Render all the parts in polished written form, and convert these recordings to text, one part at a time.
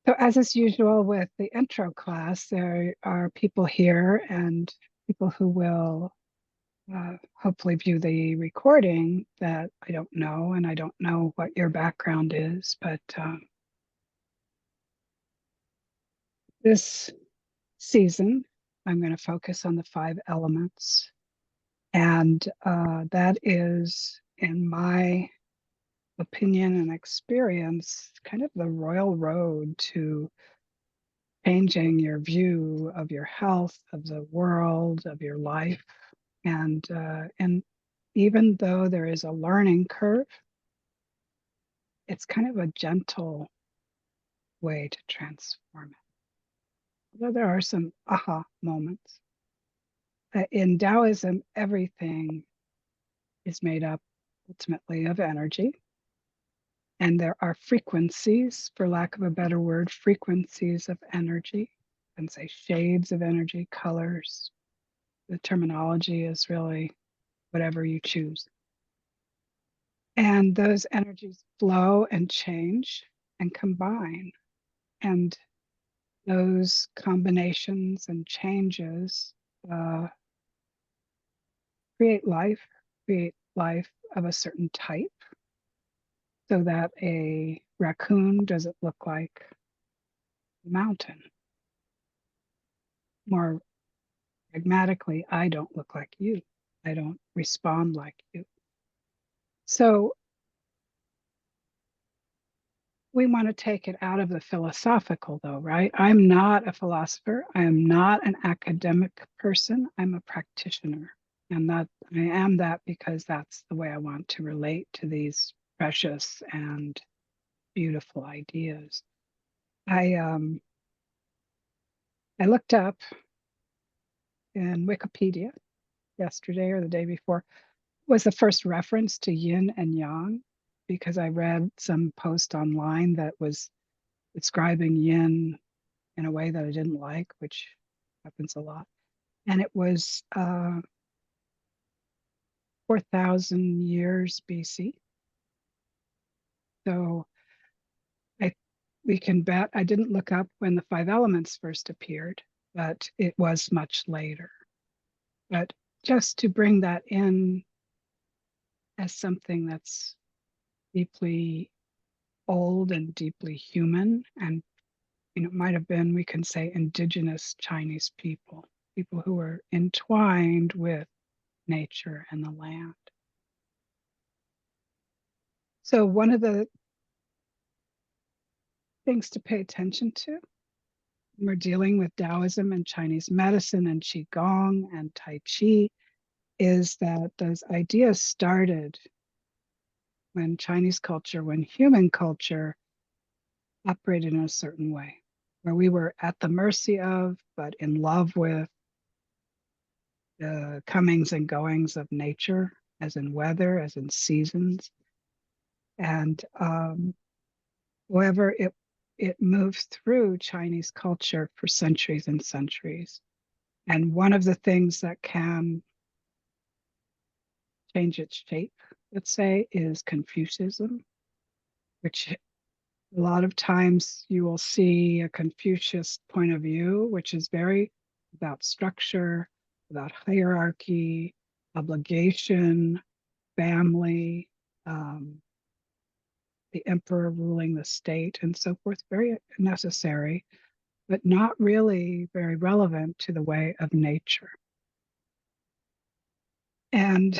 So, as is usual with the intro class, there are people here and people who will hopefully view the recording that I don't know, and I don't know what your background is, but this season I'm going to focus on the five elements, and that is, in my opinion and experience, kind of the royal road to changing your view of your health, of the world, of your life. And even though there is a learning curve, it's kind of a gentle way to transform it. Although there are some aha moments. In Taoism, everything is made up ultimately of energy. And there are frequencies, for lack of a better word, frequencies of energy. You can say shades of energy, colors. The terminology is really whatever you choose. And those energies flow and change and combine. And those combinations and changes uh, create life of a certain type, so that a raccoon doesn't look like a mountain. More pragmatically, I don't look like you. I don't respond like you. So we want to take it out of the philosophical, though, right? I'm not a philosopher. I am not an academic person. I'm a practitioner. And that I am that because that's the way I want to relate to these precious and beautiful ideas. I I looked up in Wikipedia yesterday or the day before was the first reference to yin and yang, because I read some post online that was describing yin in a way that I didn't like, which happens a lot. And it was 4,000 years BC. So I we can bet I didn't look up when the five elements first appeared, but it was much later. But just to bring that in as something that's deeply old and deeply human, and it might have been, we can say, indigenous Chinese people, people who were entwined with nature and the land. So one of the things to pay attention to when we're dealing with Taoism and Chinese medicine and Qigong and Tai Chi is that those ideas started when Chinese culture, when human culture operated in a certain way, where we were at the mercy of, but in love with, the comings and goings of nature, as in weather, as in seasons. And however, it moves through Chinese culture for centuries and centuries. And one of the things that can change its shape, let's say, is Confucianism, which a lot of times you will see a Confucius point of view, which is very about structure, about hierarchy, obligation, family, um, the emperor ruling the state, and so forth. Very necessary, but not really very relevant to the way of nature. And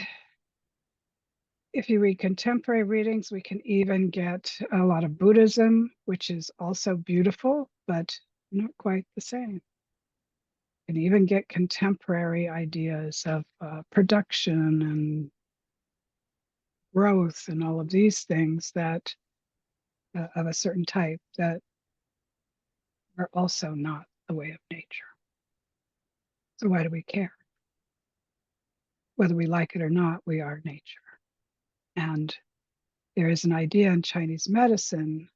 if you read contemporary readings, we can even get a lot of Buddhism, which is also beautiful, but not quite the same. You can even get contemporary ideas of production and growth and all of these things that of a certain type that are also not the way of nature. So why do we care? Whether we like it or not, we are nature. And there is an idea in Chinese medicine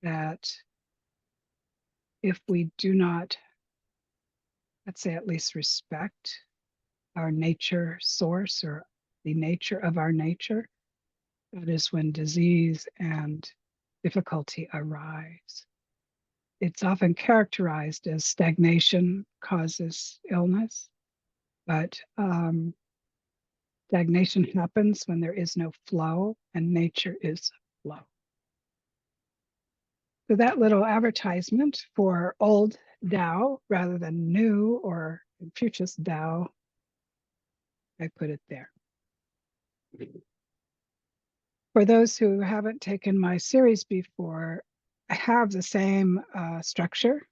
that if we do not, let's say, at least respect our nature source or the nature of our nature, that is when disease and difficulty arise. It's often characterized as stagnation causes illness, but stagnation happens when there is no flow, and nature is flow. So that little advertisement for old Tao rather than new or Confucius Tao, I put it there. For those who haven't taken my series before, I have the same structure.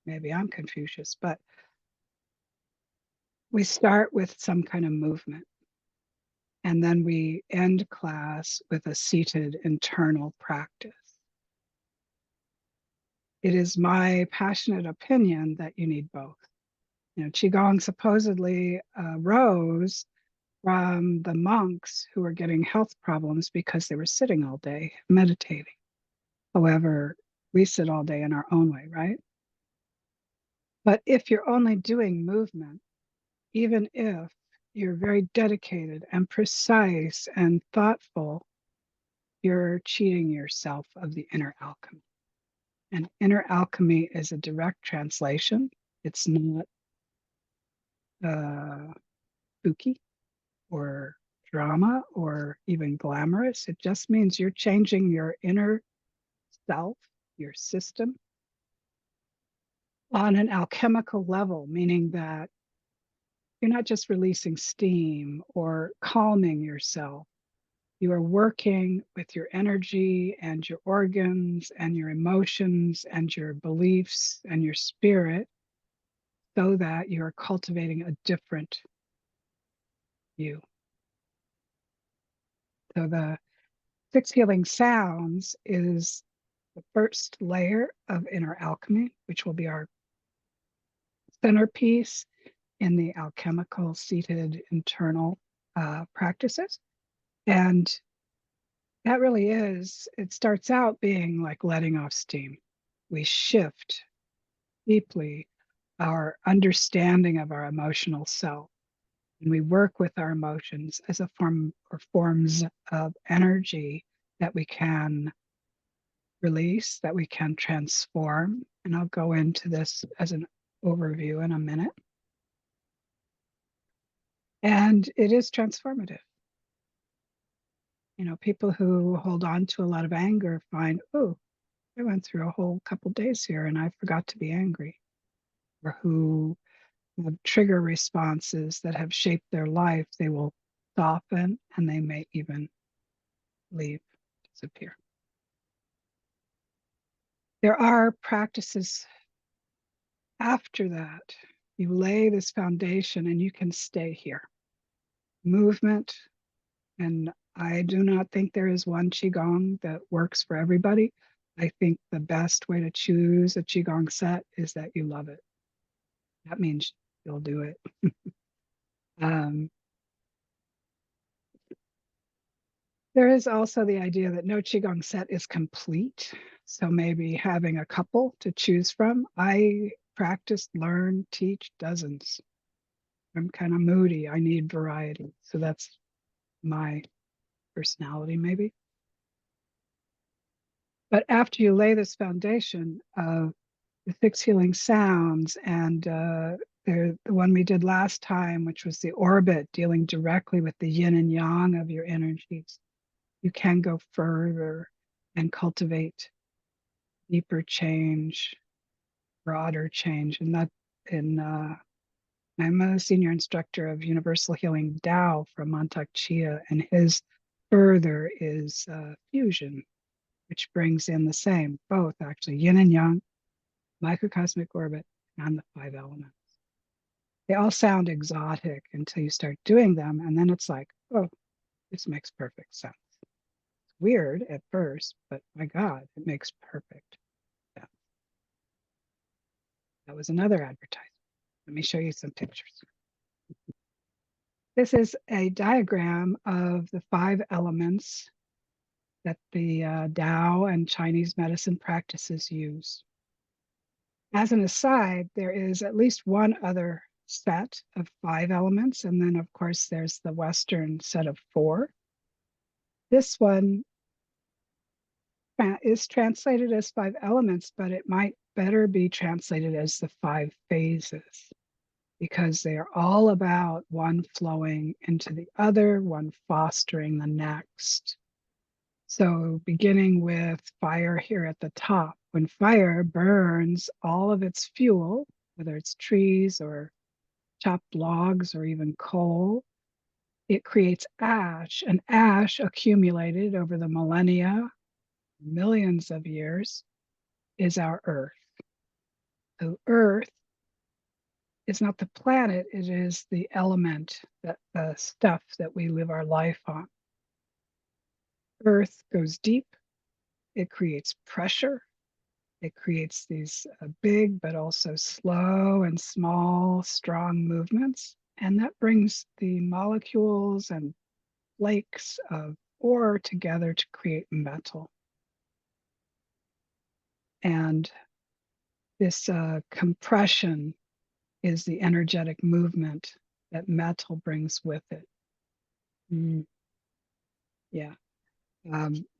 Maybe I'm Confucius, but we start with some kind of movement. And then we end class with a seated internal practice. It is my passionate opinion that you need both. You know, Qigong supposedly rose from the monks who were getting health problems because they were sitting all day meditating. However, we sit all day in our own way, right? But if you're only doing movement, even if you're very dedicated and precise and thoughtful, you're cheating yourself of the inner alchemy. And inner alchemy is a direct translation. It's not spooky or drama or even glamorous. It just means you're changing your inner self, your system, on an alchemical level, meaning that you're not just releasing steam or calming yourself. You are working with your energy and your organs and your emotions and your beliefs and your spirit so that you're cultivating a different you. So the 6 healing sounds is the first layer of inner alchemy, which will be our centerpiece in the alchemical seated internal practices. And that really is, it starts out being like letting off steam. We shift deeply our understanding of our emotional self. And we work with our emotions as a form or forms of energy that we can release, that we can transform. And I'll go into this as an overview in a minute. And it is transformative. You know, people who hold on to a lot of anger find, oh, I went through a whole couple days here and I forgot to be angry. Or who have trigger responses that have shaped their life, they will soften and they may even leave, disappear. There are practices after that. You lay this foundation and you can stay here. Movement, and I do not think there is one Qigong that works for everybody. I think the best way to choose a Qigong set is that you love it. That means you'll do it. There is also the idea that no Qigong set is complete. So maybe having a couple to choose from. I practice, learn, teach dozens. I'm kind of moody. I need variety. So that's my personality, maybe. But after you lay this foundation of the 6 healing sounds and the one we did last time, which was the orbit, dealing directly with the yin and yang of your energies, you can go further and cultivate deeper change, broader change. And that I'm a senior instructor of Universal Healing Tao from Montauk Chia, and his further is fusion, which brings in the same, both actually yin and yang, microcosmic orbit, and the 5 elements. They all sound exotic until you start doing them, and then it's like, oh, this makes perfect sense. It's weird at first, but my God, it makes perfect sense. That was another advertisement. Let me show you some pictures. This is a diagram of the 5 elements that the Tao and Chinese medicine practices use. As an aside, there is at least one other set of 5 elements, and then of course there's the Western set of 4. This one is translated as 5 elements, but it might better be translated as the 5 phases, because they are all about one flowing into the other, one fostering the next. So beginning with fire here at the top, when fire burns all of its fuel, whether it's trees or chopped logs or even coal, it creates ash, and ash accumulated over the millennia, millions of years, is our earth. So earth is not the planet, it is the element, that the stuff that we live our life on. Earth goes deep, it creates pressure, it creates these big but also slow and small, strong movements. And that brings the molecules and flakes of ore together to create metal. And this compression is the energetic movement that metal brings with it. Yeah.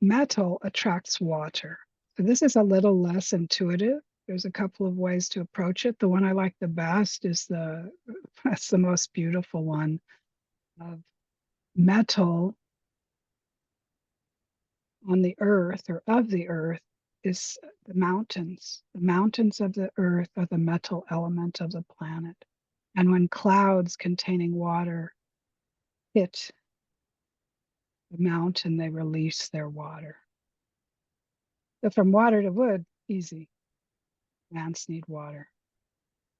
Metal attracts water. So this is a little less intuitive. There's a couple of ways to approach it. The one I like the best is that's the most beautiful one. Metal on the earth, or of the earth, is the mountains. The mountains of the earth are the metal element of the planet. And when clouds containing water hit the mountain, they release their water. So from water to wood, easy. Plants need water.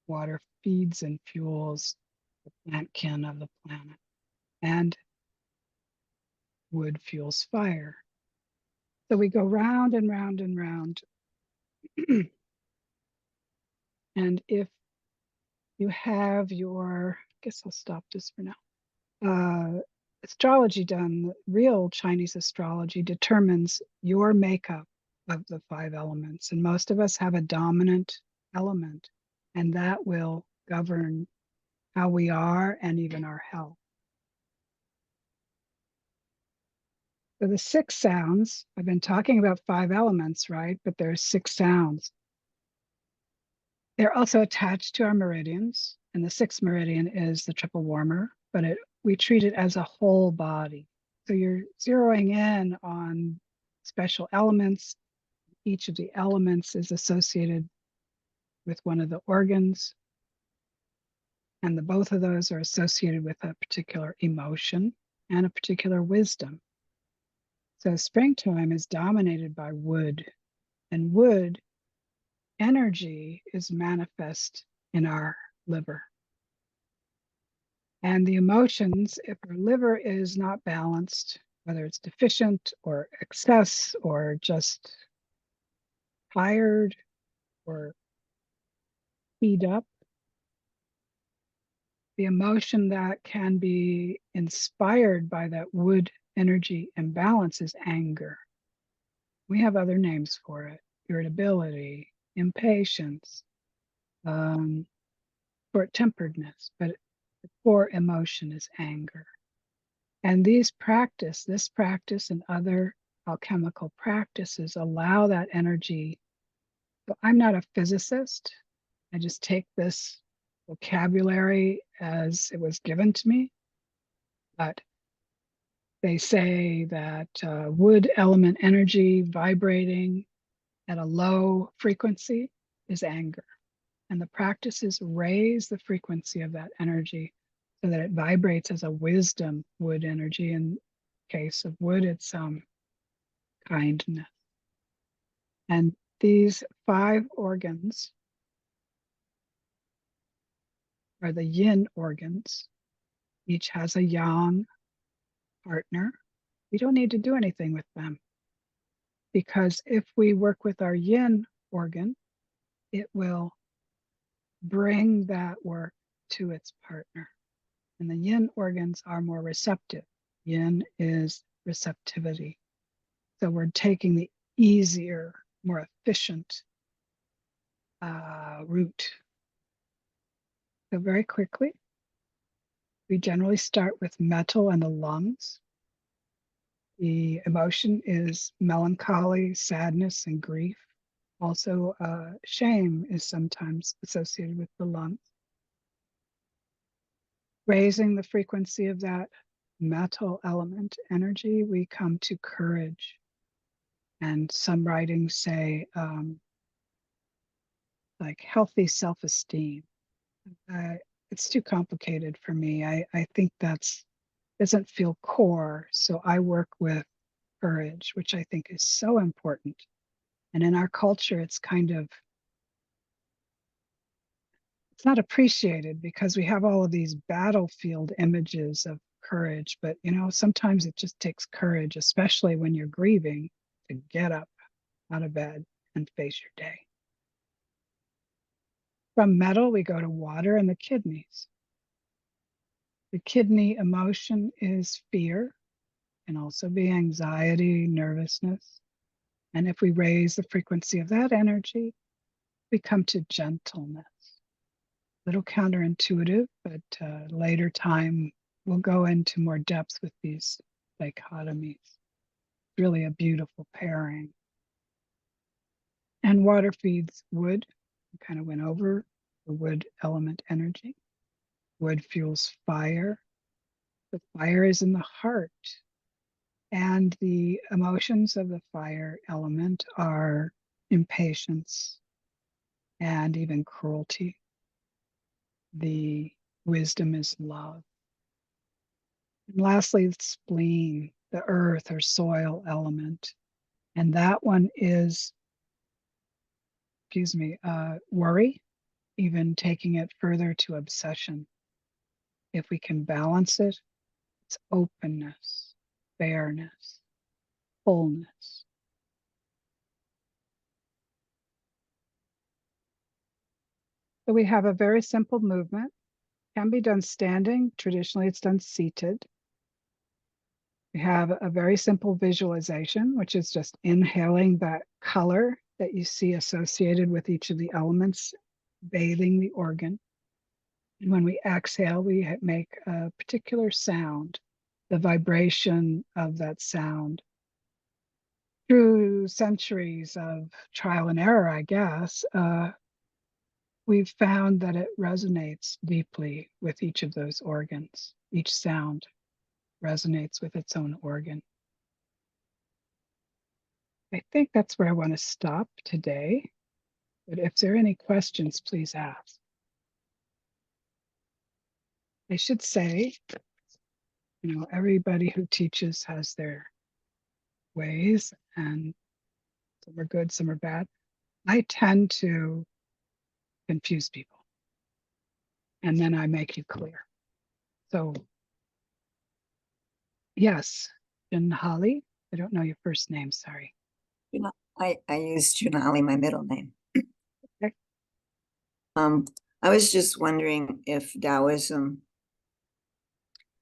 Water feeds and fuels the plant kin of the planet. And wood fuels fire. So we go round and round and round. And if you have your, I guess I'll stop this for now. Astrology done, real Chinese astrology determines your makeup of the 5 elements. And most of us have a dominant element, and that will govern how we are and even our health. So the 6 sounds, I've been talking about 5 elements, right? But there's 6 sounds. They're also attached to our meridians, and the 6th meridian is the triple warmer, but we treat it as a whole body. So you're zeroing in on special elements. Each of the elements is associated with one of the organs, and both of those are associated with a particular emotion and a particular wisdom. So springtime is dominated by wood, and wood energy is manifest in our liver. And the emotions, if our liver is not balanced, whether it's deficient or excess or just tired or keyed up, the emotion that can be inspired by that wood energy imbalance is anger. We have other names for it: irritability, impatience, short-temperedness, but the core emotion is anger. And this practice and other alchemical practices allow that energy. So I'm not a physicist. I just take this vocabulary as it was given to me. But they say that wood element energy vibrating at a low frequency is anger. And the practices raise the frequency of that energy so that it vibrates as a wisdom wood energy. In case of wood, it's kindness. And these 5 organs are the yin organs. Each has a yang partner. We don't need to do anything with them, because if we work with our yin organ, it will bring that work to its partner. And the yin organs are more receptive. Yin is receptivity. So we're taking the easier, more efficient route. So very quickly, we generally start with metal and the lungs. The emotion is melancholy, sadness, and grief. Also, shame is sometimes associated with the lungs. Raising the frequency of that metal element energy, we come to courage. And some writings say like healthy self-esteem. Uh, it's too complicated for me. I think that's doesn't feel core. So I work with courage, which I think is so important. And in our culture, it's not appreciated because we have all of these battlefield images of courage. But, sometimes it just takes courage, especially when you're grieving, to get up out of bed and face your day. From metal, we go to water and the kidneys. The kidney emotion is fear, can also be anxiety, nervousness. And if we raise the frequency of that energy, we come to gentleness. A little counterintuitive, but later time we'll go into more depth with these dichotomies. Really a beautiful pairing. And water feeds wood. We kind of went over the wood element energy. Wood fuels fire. The fire is in the heart. And the emotions of the fire element are impatience and even cruelty. The wisdom is love. And lastly, the spleen, the earth or soil element. And that one is, worry, even taking it further to obsession. If we can balance it, it's openness, fairness, fullness. So we have a very simple movement. Can be done standing. Traditionally, it's done seated. We have a very simple visualization, which is just inhaling that color that you see associated with each of the elements, bathing the organ. And when we exhale, we make a particular sound, the vibration of that sound. Through centuries of trial and error, I guess, we've found that it resonates deeply with each of those organs. Each sound resonates with its own organ. I think that's where I want to stop today. But if there are any questions, please ask. I should say, everybody who teaches has their ways, and some are good, some are bad. I tend to confuse people, and then I make you clear. So, yes, Janhali, I don't know your first name, sorry. I use Junali, my middle name. Okay. I was just wondering if Taoism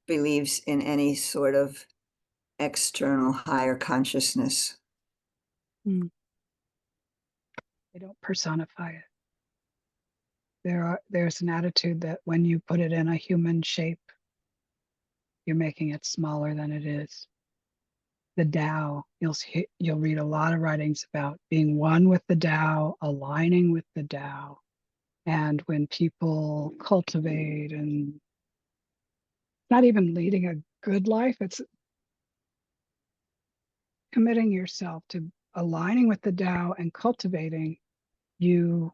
believes in any sort of external higher consciousness. They don't personify it. There's an attitude that when you put it in a human shape, you're making it smaller than it is. The Tao, you'll read a lot of writings about being one with the Tao, aligning with the Tao. And when people cultivate and not even leading a good life, it's committing yourself to aligning with the Tao and cultivating, you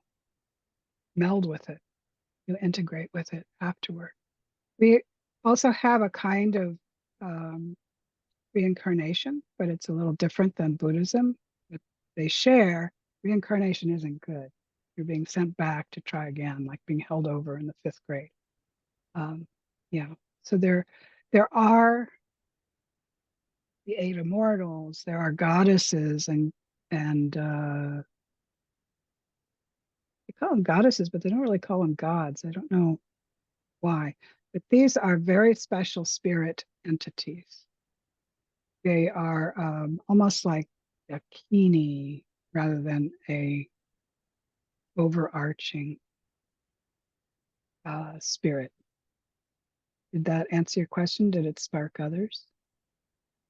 meld with it, you integrate with it afterward. We also have a kind of reincarnation, but it's a little different than Buddhism. But they share reincarnation isn't good. You're being sent back to try again, like being held over in the fifth grade. Yeah. So there are the eight immortals. There are goddesses and they call them goddesses, but they don't really call them gods. I don't know why. But these are very special spirit entities. They are almost like a kini rather than a overarching spirit. Did that answer your question? Did it spark others?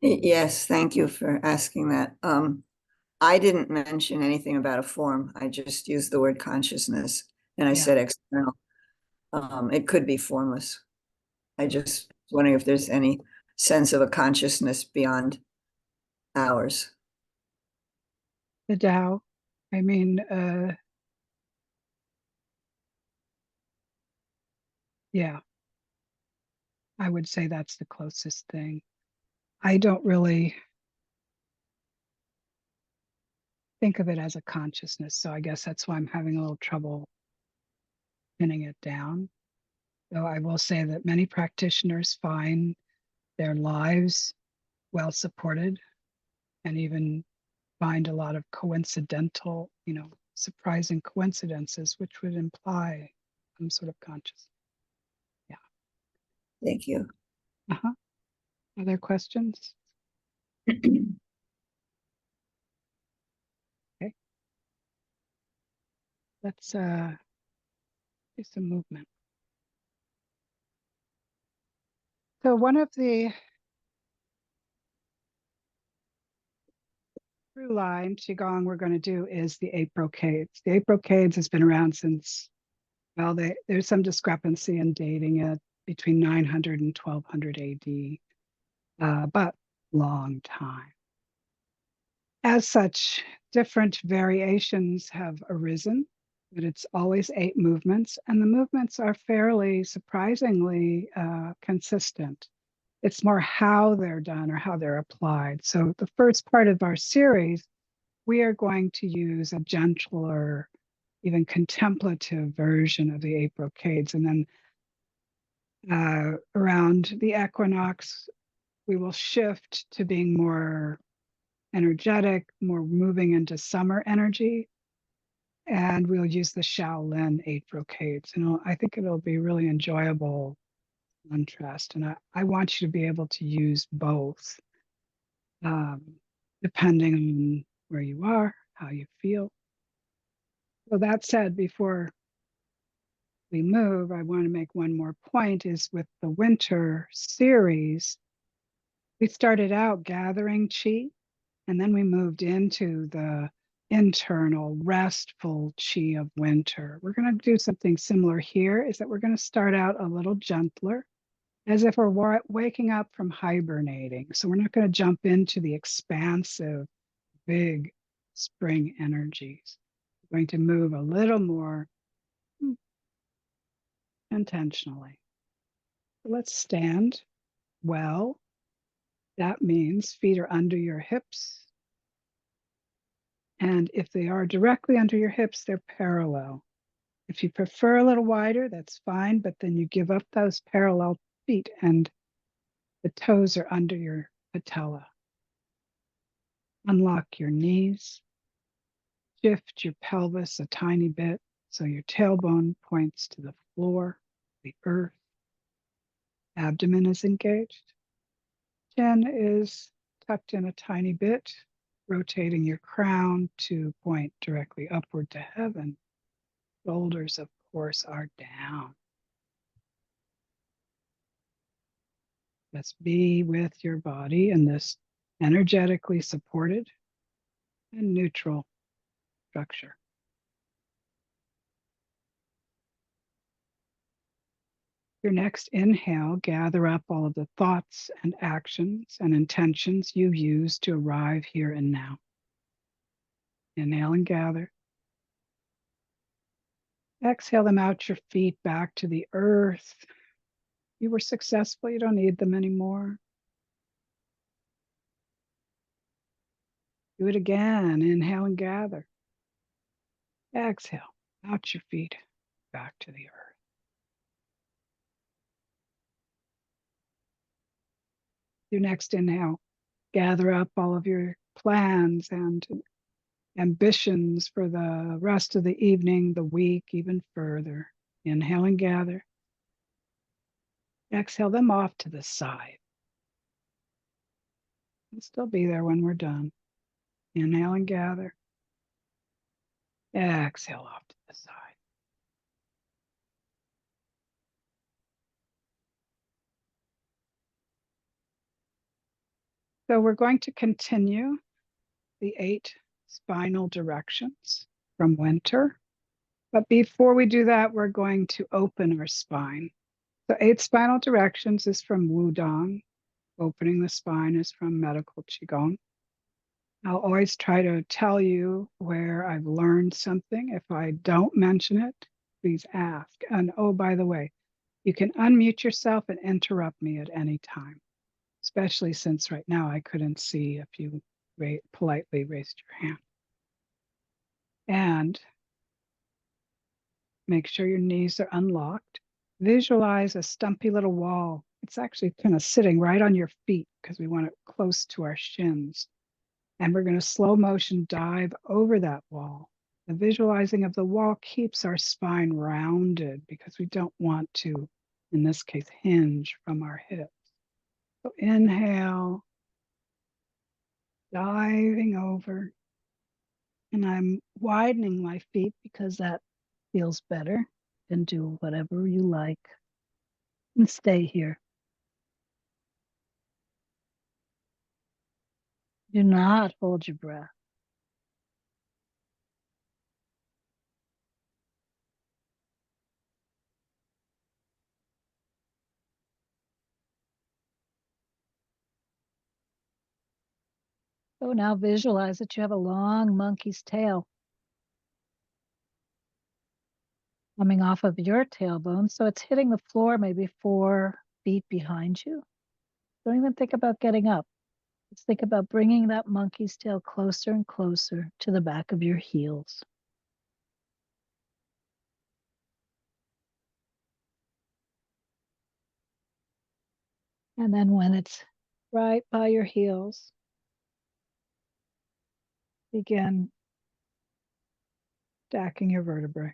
Yes, thank you for asking that. I didn't mention anything about a form. I just used the word consciousness and I Yeah, said external. It could be formless. I just wondering if there's any sense of a consciousness beyond ours. the Tao. I mean, yeah, I would say that's the closest thing. I don't really think of it as a consciousness, so I guess that's why I'm having a little trouble pinning it down. Though I will say that many practitioners find their lives well supported and even find a lot of coincidental, surprising coincidences, which would imply some sort of consciousness. Yeah. Thank you. Uh-huh. Other questions? Okay. Let's do some movement. So one of the through line Qigong we're going to do is the 8 Brocades. The 8 Brocades has been around since, well, there's some discrepancy in dating it between 900 and 1200 AD, but long time. As such, different variations have arisen, but it's always 8 movements, and the movements are fairly surprisingly consistent. It's more how they're done or how they're applied. So the first part of our series, we are going to use a gentler, even contemplative version of the 8 Brocades. And then around the equinox, we will shift to being more energetic, more moving into summer energy. And we'll use the Shaolin 8 Brocades. And I think it'll be really enjoyable contrast. And I want you to be able to use both, um, depending on where you are, how you feel. So that said, before we move, I want to make one more point is with the winter series, we started out gathering chi, and then we moved into the internal restful chi of winter. We're going to do something similar here, is that we're going to start out a little gentler, as if we're waking up from hibernating. So we're not going to jump into the expansive, big spring energies. We're going to move a little more intentionally. Let's stand well. That means feet are under your hips. And if they are directly under your hips, they're parallel. If you prefer a little wider, that's fine, but then you give up those parallel feet and the toes are under your patella. Unlock your knees, shift your pelvis a tiny bit so your tailbone points to the floor, the earth. Abdomen is engaged. Chin is tucked in a tiny bit, rotating your crown to point directly upward to heaven. Shoulders, of course, are down. Let's be with your body in this energetically supported and neutral structure. Your next inhale, gather up all of the thoughts and actions and intentions you use to arrive here and now. Inhale and gather. Exhale them out your feet back to the earth. You were successful, you don't need them anymore. Do it again. Inhale and gather. Exhale out your feet back to the earth. Your next inhale, gather up all of your plans and ambitions for the rest of the evening, the week, even further. Inhale and gather. Exhale them off to the side. They'll still be there when we're done. Inhale and gather. Exhale off to the side. So we're going to continue the 8 spinal directions from winter. But before we do that, we're going to open our spine. The 8 spinal directions is from Wudang. Opening the spine is from medical Qigong. I'll always try to tell you where I've learned something. If I don't mention it, please ask. And oh, by the way, you can unmute yourself and interrupt me at any time, especially since right now I couldn't see if you politely raised your hand. And make sure your knees are unlocked. Visualize a stumpy little wall. It's actually kind of sitting right on your feet because we want it close to our shins. And we're going to slow motion dive over that wall. The visualizing of the wall keeps our spine rounded because we don't want to, in this case, hinge from our hips. So inhale, diving over. And I'm widening my feet because that feels better. And do whatever you like. And stay here. Do not hold your breath. So now visualize that you have a long monkey's tail coming off of your tailbone. So it's hitting the floor maybe 4 feet behind you. Don't even think about getting up. Just think about bringing that monkey's tail closer and closer to the back of your heels. And then when it's right by your heels, begin stacking your vertebrae.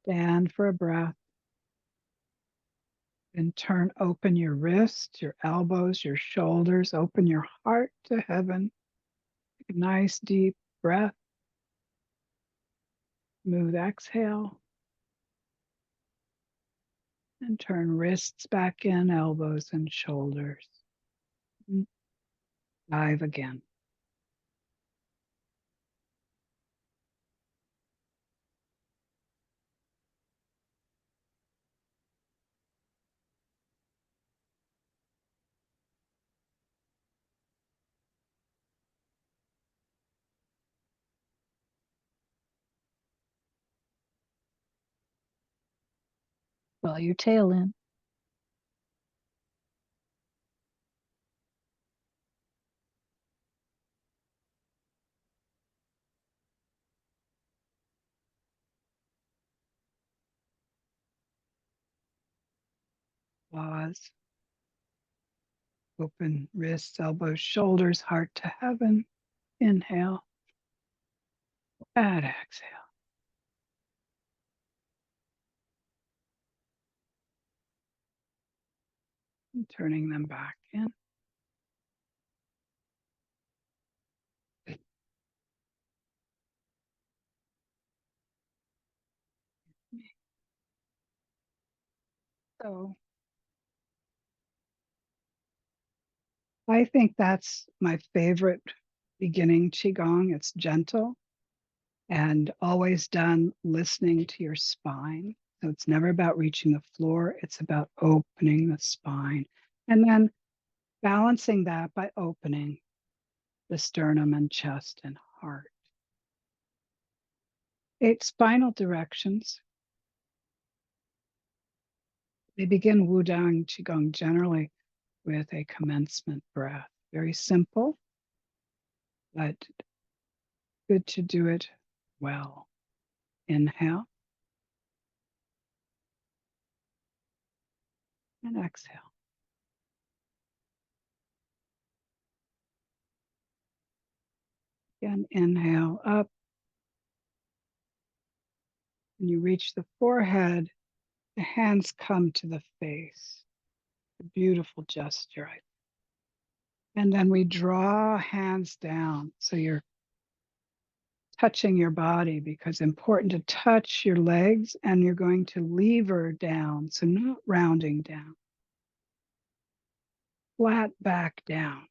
Stand for a breath. And open your wrists, your elbows, your shoulders, open your heart to heaven. Take a nice deep breath. Smooth exhale. And turn wrists back in, elbows and shoulders. Dive again. Draw your tail in. Pause. Open wrists, elbows, shoulders, heart to heaven. Inhale. And exhale. And turning them back in. So I think that's my favorite beginning Qigong. It's gentle and always done listening to your spine. So it's never about reaching the floor, it's about opening the spine. And then balancing that by opening the sternum and chest and heart. 8 spinal directions. They begin Wudang Qigong generally with a commencement breath. Very simple, but good to do it well. Inhale and exhale. Again, inhale up. When you reach the forehead, the hands come to the face. A beautiful gesture. And then we draw hands down. So you're touching your body, because important to touch your legs, and you're going to lever down. So not rounding down, flat back down,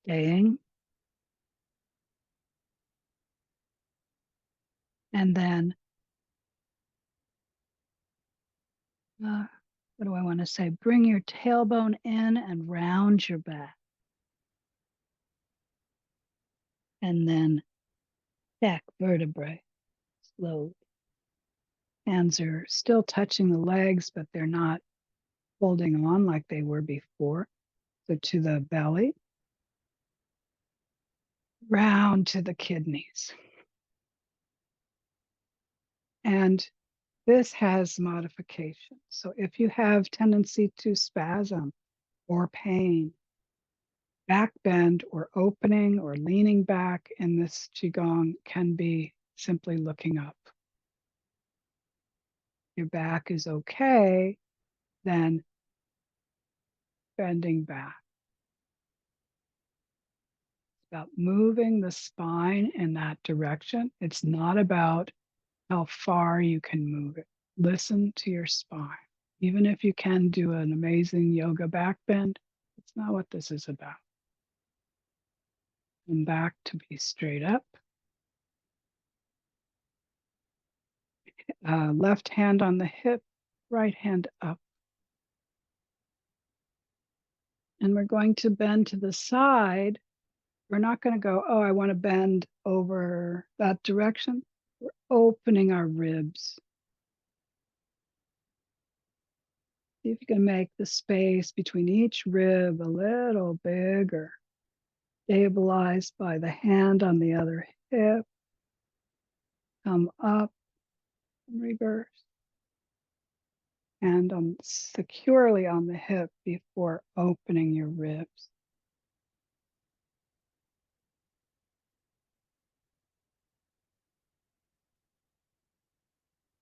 staying. And then, what do I want to say? Bring your tailbone in and round your back. And then back vertebrae, slowly. Hands are still touching the legs, but they're not holding on like they were before. So to the belly, round to the kidneys. And this has modification. So if you have tendency to spasm or pain, back bend or opening or leaning back in this Qigong can be simply looking up. Your back is okay, then bending back. It's about moving the spine in that direction. It's not about how far you can move it. Listen to your spine. Even if you can do an amazing yoga back bend, it's not what this is about. Come back to be straight up. Left hand on the hip, right hand up. And we're going to bend to the side. We're not going to go, oh, I want to bend over that direction. We're opening our ribs. See if you can make the space between each rib a little bigger. Stabilized by the hand on the other hip. Come up and reverse. And securely on the hip before opening your ribs.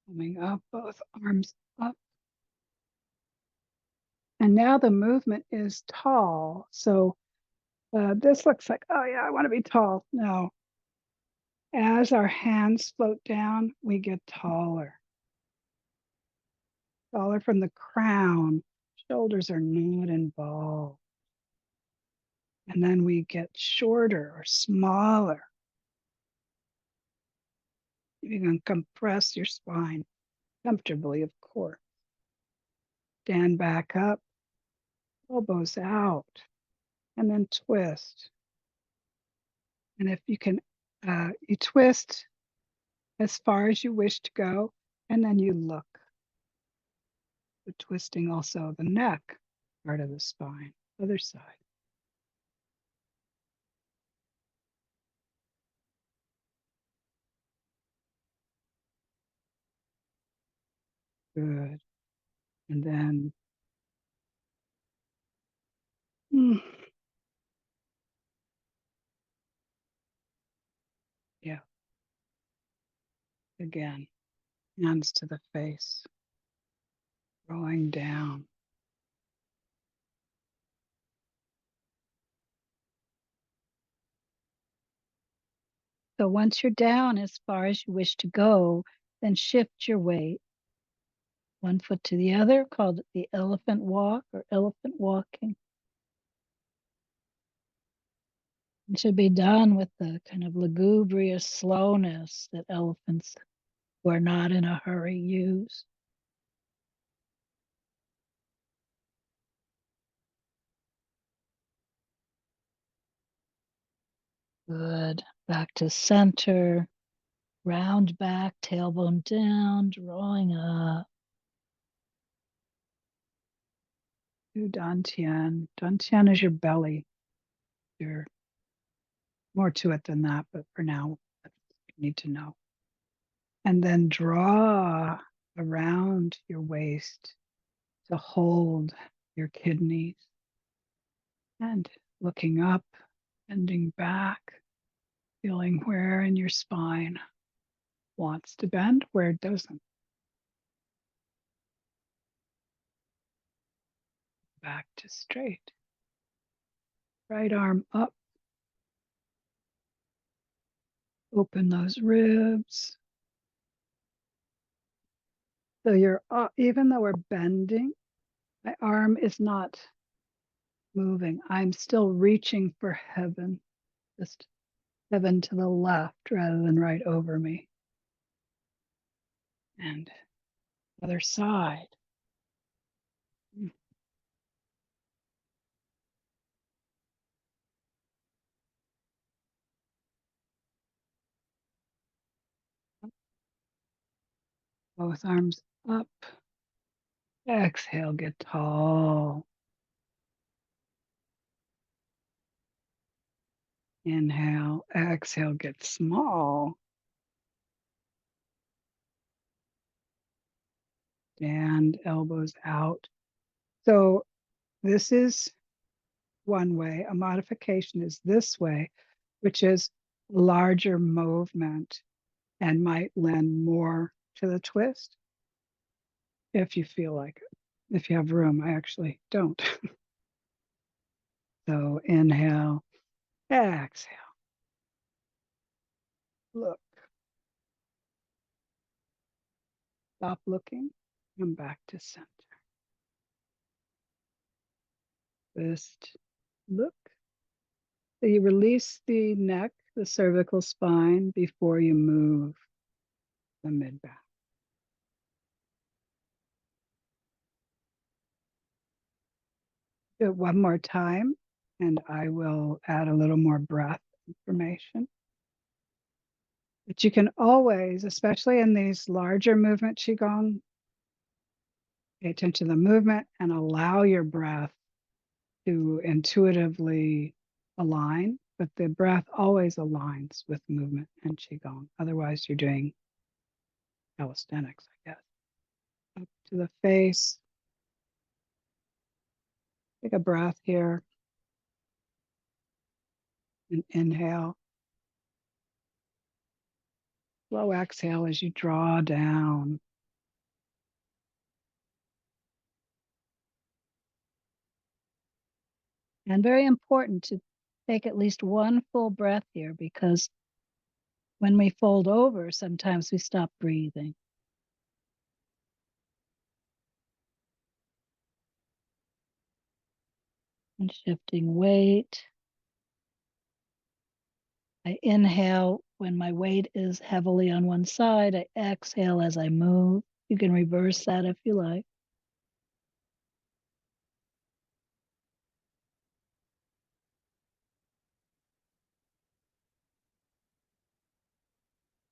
Coming up, both arms up. And now the movement is tall. So this looks like, oh yeah, I want to be tall. No. As our hands float down, we get taller. Taller from the crown. Shoulders are not involved. And then we get shorter or smaller. You can compress your spine comfortably, of course. Stand back up, elbows out, and then twist. And if you can, you twist as far as you wish to go, and then you look. The twisting also the neck part of the spine, other side. Good. And then, yeah, again, hands to the face, rolling down. So once you're down as far as you wish to go, then shift your weight. One foot to the other, called the elephant walk or elephant walking. It should be done with the kind of lugubrious slowness that elephants who are not in a hurry use. Good. Back to center. Round back, tailbone down, drawing up. Do Dantian. Dantian is your belly. There's more to it than that, but for now, that's what you need to know. And then draw around your waist to hold your kidneys. And looking up, bending back, feeling where in your spine wants to bend, where it doesn't. Back to straight. Right arm up. Open those ribs. So even though we're bending, my arm is not moving. I'm still reaching for heaven, just heaven to the left rather than right over me. And other side. Both arms up. Exhale, get tall. Inhale, exhale, get small. Stand, elbows out. So this is one way. A modification is this way, which is larger movement and might lend more to the twist if you feel like it. If you have room, I actually don't. So inhale, exhale, look, stop looking, come back to center. Twist, look. So you release the neck, the cervical spine before you move the mid back. Do it one more time, and I will add a little more breath information. But you can always, especially in these larger movement Qigong, pay attention to the movement and allow your breath to intuitively align. But the breath always aligns with movement and Qigong. Otherwise, you're doing calisthenics, I guess. Up to the face. Take a breath here and inhale. Slow exhale as you draw down. And very important to take at least one full breath here, because when we fold over, sometimes we stop breathing. And shifting weight. I inhale when my weight is heavily on one side. I exhale as I move. You can reverse that if you like.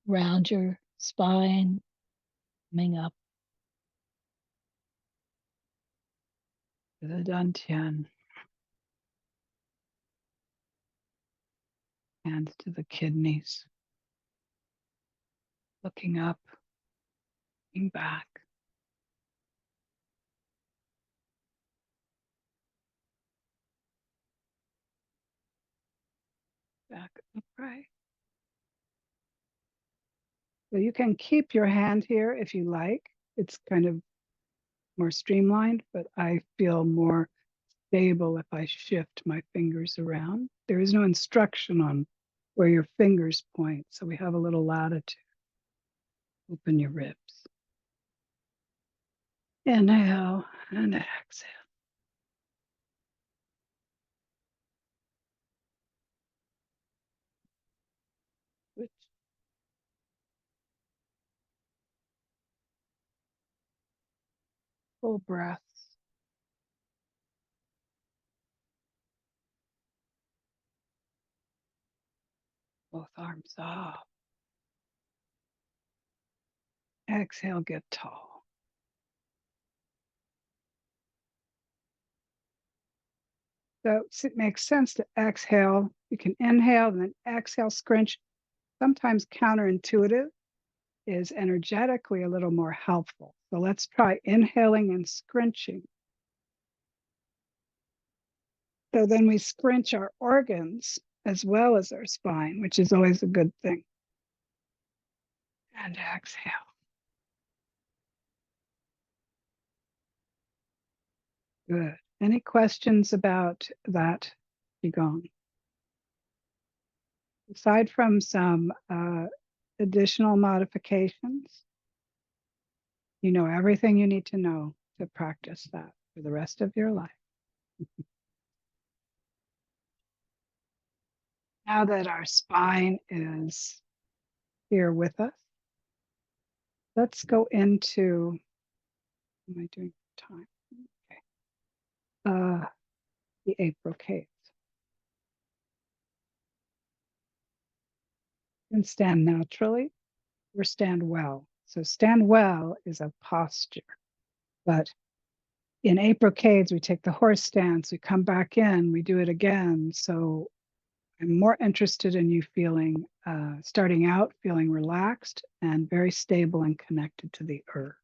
Round your spine, coming up to the dantian. Hands to the kidneys. Looking up, looking back. Back upright. So you can keep your hand here if you like. It's kind of more streamlined, but I feel more stable if I shift my fingers around. There is no instruction on where your fingers point, so we have a little latitude. Open your ribs. Inhale and exhale. Switch. Full breaths. Both arms up. Exhale, get tall. So it makes sense to exhale. You can inhale and then exhale, scrunch. Sometimes counterintuitive is energetically a little more helpful. So let's try inhaling and scrunching. So then we scrunch our organs as well as our spine, which is always a good thing. And exhale. Good. Any questions about that, Qigong? Aside from some additional modifications, you know everything you need to know to practice that for the rest of your life. Now that our spine is here with us, let's go into, what am I doing for time? Okay. The 8 brocades. And stand naturally or stand well. So stand well is a posture, but in 8 brocades, we take the horse stance, we come back in, we do it again. So I'm more interested in you feeling, starting out feeling relaxed and very stable and connected to the earth.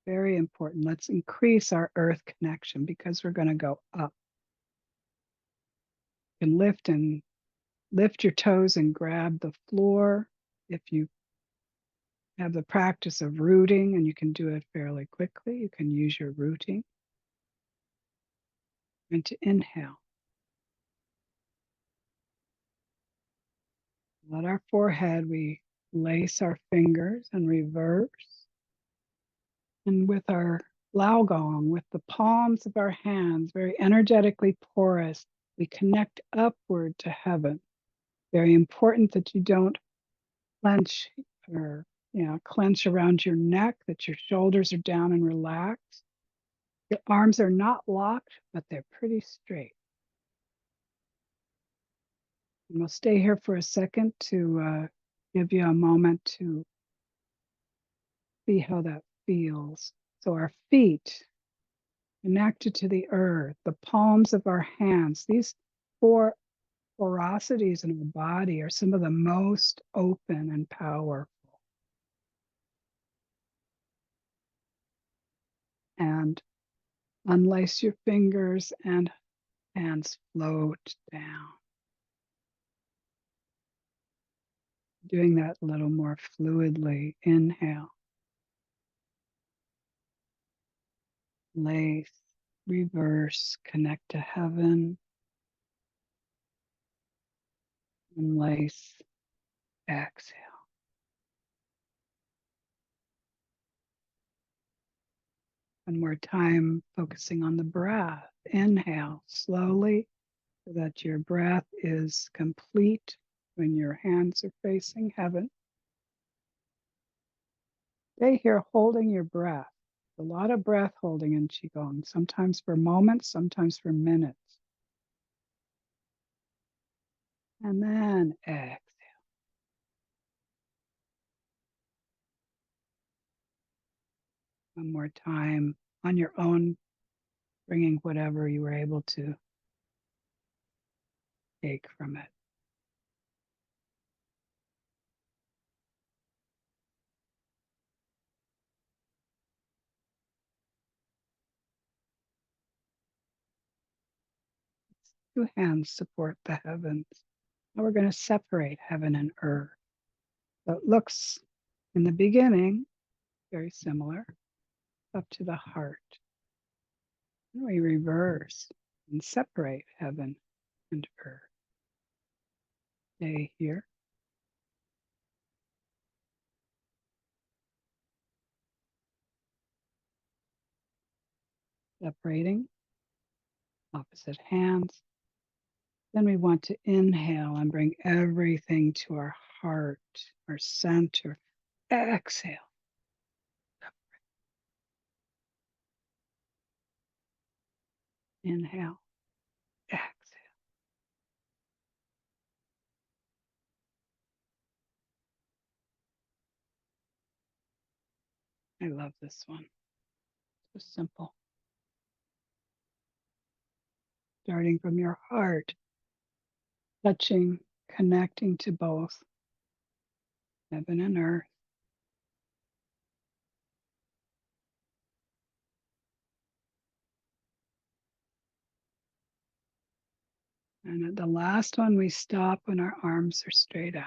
Very important. Let's increase our earth connection because we're going to go up. You can lift your toes and grab the floor. If you have the practice of rooting and you can do it fairly quickly, you can use your rooting. And to inhale. Let our forehead, we lace our fingers and reverse. And with our Laogong, with the palms of our hands, very energetically porous, we connect upward to heaven. Very important that you don't clench or clench around your neck, that your shoulders are down and relaxed. Your arms are not locked, but they're pretty straight. And we'll stay here for a second to give you a moment to see how that feels. So our feet connected to the earth, the palms of our hands, these four porosities in our body are some of the most open and powerful. And unlace your fingers and hands float down. Doing that a little more fluidly. Inhale. Lace, reverse, connect to heaven. And lace, exhale. One more time, focusing on the breath. Inhale slowly so that your breath is complete when your hands are facing heaven. Stay here holding your breath. A lot of breath holding in Qigong, sometimes for moments, sometimes for minutes. And then exhale. One more time on your own, bringing whatever you were able to take from it. Two hands support the heavens. Now we're going to separate heaven and earth. So it looks in the beginning very similar up to the heart. And we reverse and separate heaven and earth. Stay here. Separating opposite hands. Then we want to inhale and bring everything to our heart, our center. Exhale. Inhale. Exhale. I love this one. So simple. Starting from your heart, touching, connecting to both heaven and earth. And at the last one, we stop when our arms are straight out.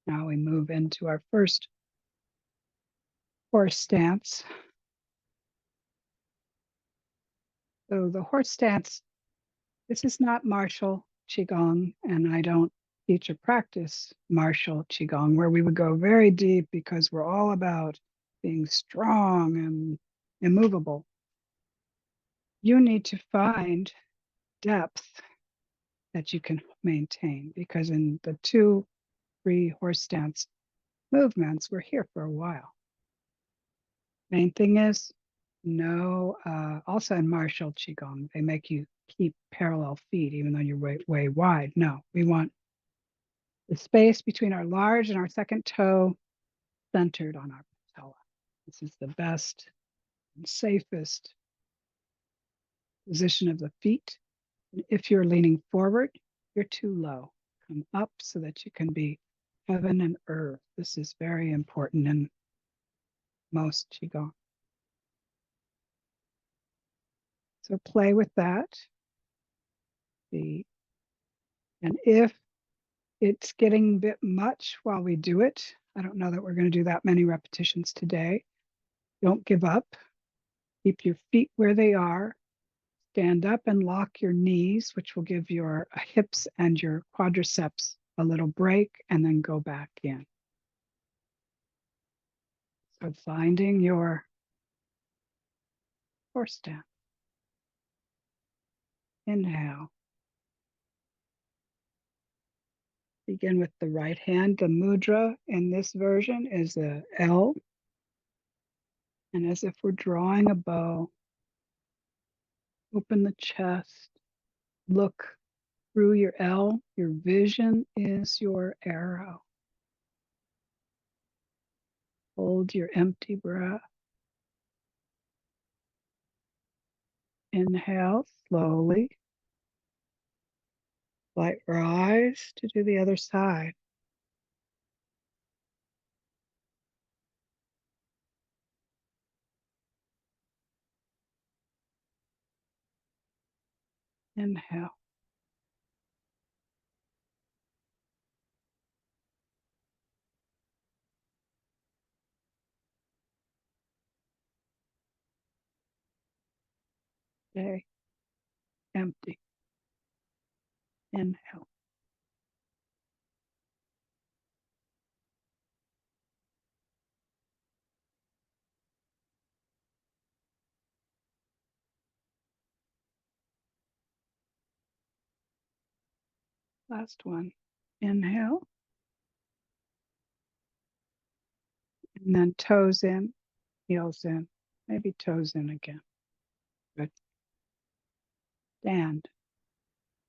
Now we move into our first horse stance. So the horse stance, this is not martial Qigong, and I don't teach or practice martial Qigong, where we would go very deep because we're all about being strong and immovable. You need to find depth that you can maintain because in the 2-3 horse stance movements, we're here for a while. Main thing is no, also in martial Qigong, they make you keep parallel feet even though you're way wide. No, we want the space between our large and our second toe centered on our patella. This is the best and safest position of the feet. And if you're leaning forward, you're too low. Come up so that you can be heaven and earth. This is very important in most Qigong. So play with that. And if it's getting a bit much while we do it, I don't know that we're going to do that many repetitions today. Don't give up. Keep your feet where they are. Stand up and lock your knees, which will give your hips and your quadriceps a little break, and then go back in. So finding your horse stance. Inhale. Begin with the right hand. The mudra in this version is a L. And as if we're drawing a bow, open the chest, look through your L. Your vision is your arrow. Hold your empty breath. Inhale slowly. Slight rise to do the other side. Inhale. Stay empty. Inhale. Last one. Inhale. And then toes in, heels in, maybe toes in again. Good. Stand.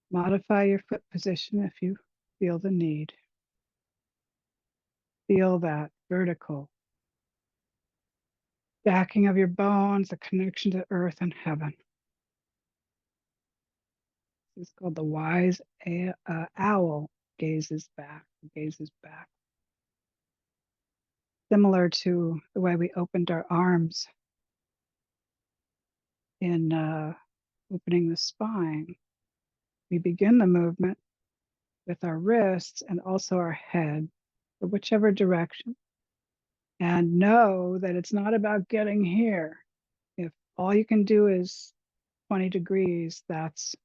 Modify your foot position if you feel the need. Feel that vertical stacking of your bones, the connection to earth and heaven. This is called the wise owl gazes back, gazes back. Similar to the way we opened our arms in opening the spine. We begin the movement with our wrists and also our head, or whichever direction. And know that it's not about getting here. If all you can do is 20 degrees, that's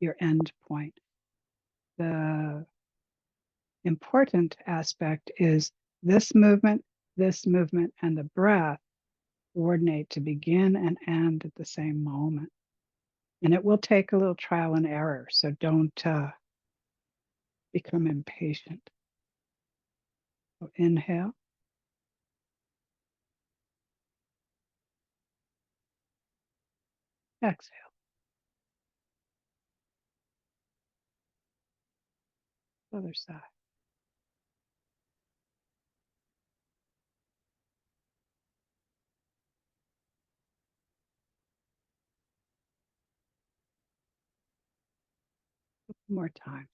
your end point. The important aspect is this movement, and the breath coordinate to begin and end at the same moment. And it will take a little trial and error, so don't become impatient. So inhale. Exhale. Other side. One more time.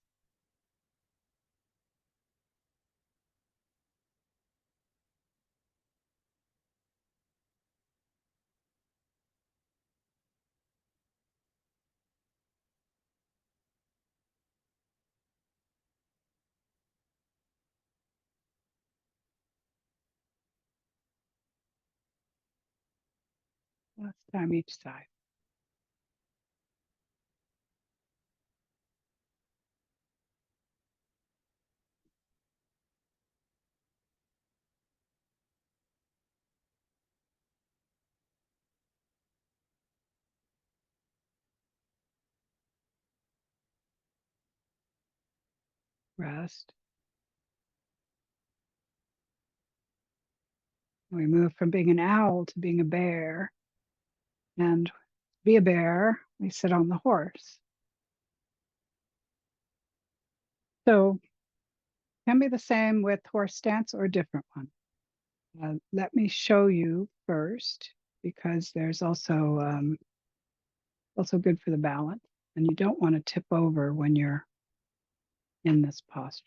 Last time each side. Rest. We move from being an owl to being a bear. And to be a bear, we sit on the horse. So can be the same with horse stance or a different one. Let me show you first, because there's also good for the balance, and you don't want to tip over when you're in this posture.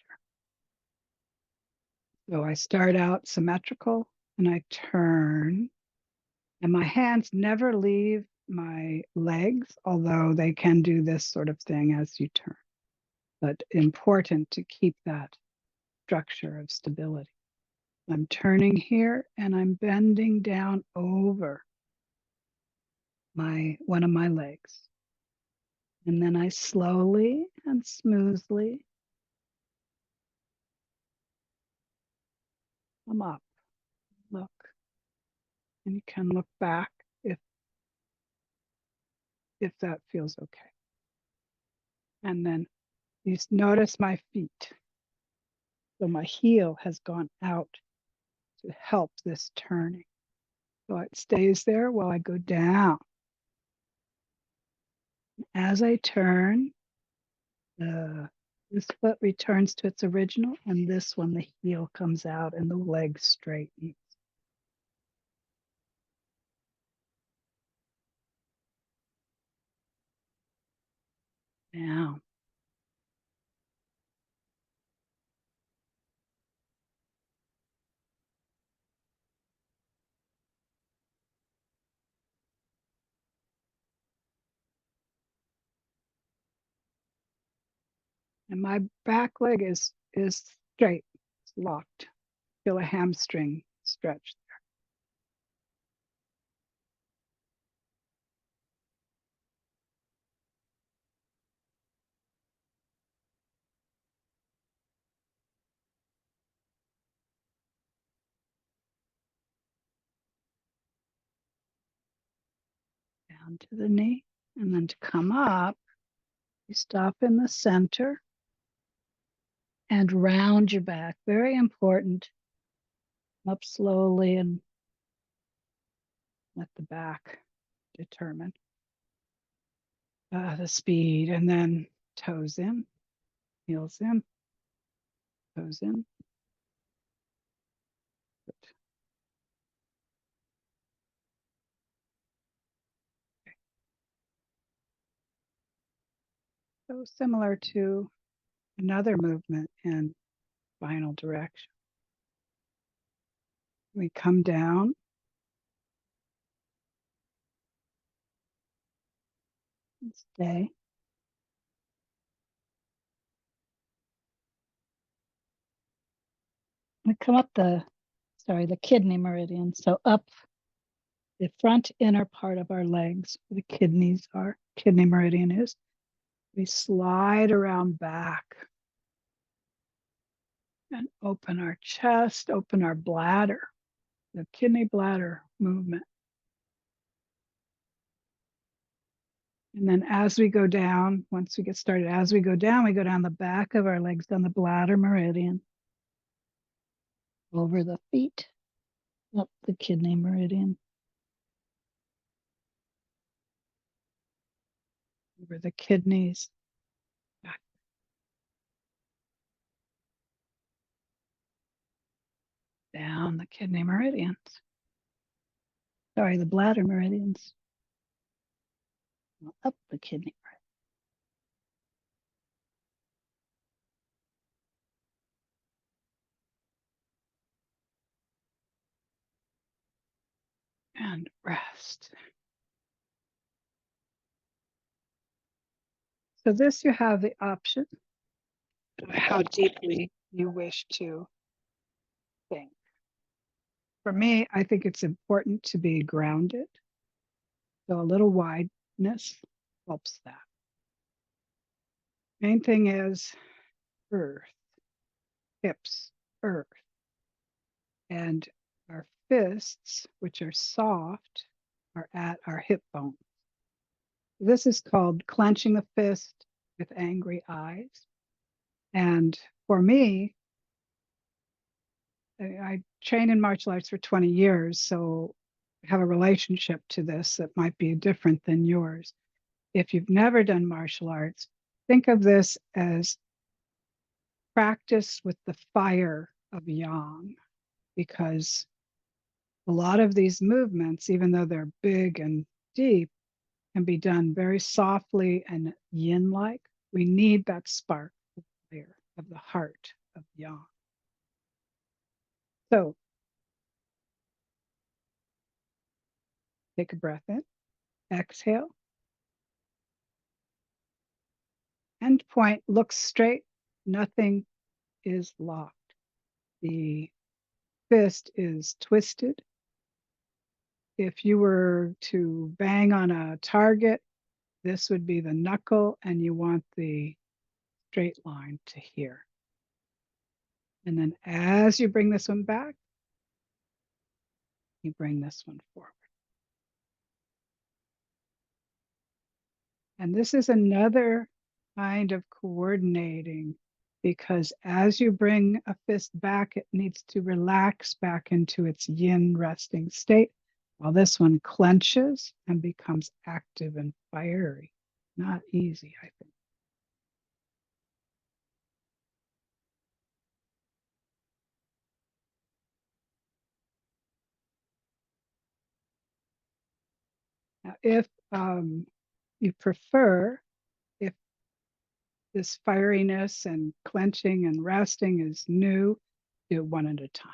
So I start out symmetrical and I turn, and my hands never leave my legs, although they can do this sort of thing as you turn. But important to keep that structure of stability. I'm turning here and I'm bending down over one of my legs. And then I slowly and smoothly come up. Look. And you can look back if that feels okay. And then you notice my feet. So my heel has gone out to help this turning. So it stays there while I go down. As I turn, this foot returns to its original, and this one, the heel comes out and the leg straightens. Down. And my back leg is straight, it's locked. Feel a hamstring stretch. Down to the knee, and then to come up, you stop in the center and round your back. Very important. Up slowly and let the back determine the speed. And then toes in, heels in, toes in. Good. So similar to another movement in spinal direction. We come down, and stay. We come up the kidney meridian. So up the front inner part of our legs, where the kidneys are, kidney meridian is. We slide around back and open our chest, open our bladder, the kidney bladder movement. And then as we go down, once we get started, as we go down the back of our legs, down the bladder meridian, over the feet, up the kidney meridian, over the kidneys, back down the kidney meridians. Sorry, the bladder meridians, up the kidney meridian. And rest. So this, you have the option of how deeply you wish to think. For me, I think it's important to be grounded. So a little wideness helps that. Main thing is earth, hips, earth. And our fists, which are soft, are at our hip bone. This is called clenching the fist with angry eyes. And for me, I trained in martial arts for 20 years, so I have a relationship to this that might be different than yours. If you've never done martial arts, think of this as practice with the fire of yang, because a lot of these movements, even though they're big and deep, can be done very softly and yin like. We need that spark of fire of the heart of yang. So take a breath in, exhale, end point looks straight, nothing is locked. The fist is twisted. If you were to bang on a target, this would be the knuckle, and you want the straight line to here. And then as you bring this one back, you bring this one forward. And this is another kind of coordinating, because as you bring a fist back, it needs to relax back into its yin resting state, while this one clenches and becomes active and fiery. Not easy, I think. Now, if you prefer, if this fieriness and clenching and resting is new, do it one at a time.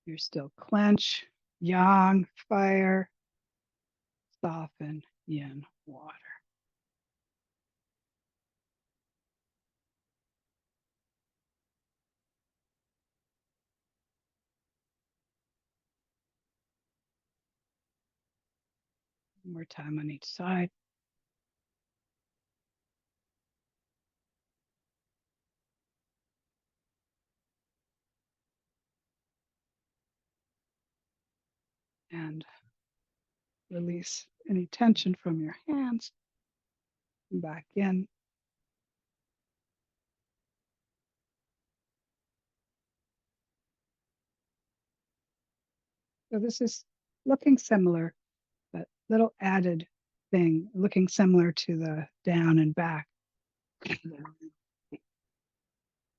You're still clench, yang, fire, soften, yin, water. One more time on each side. And release any tension from your hands. Back in. So this is looking similar, but little added thing, looking similar to the down and back.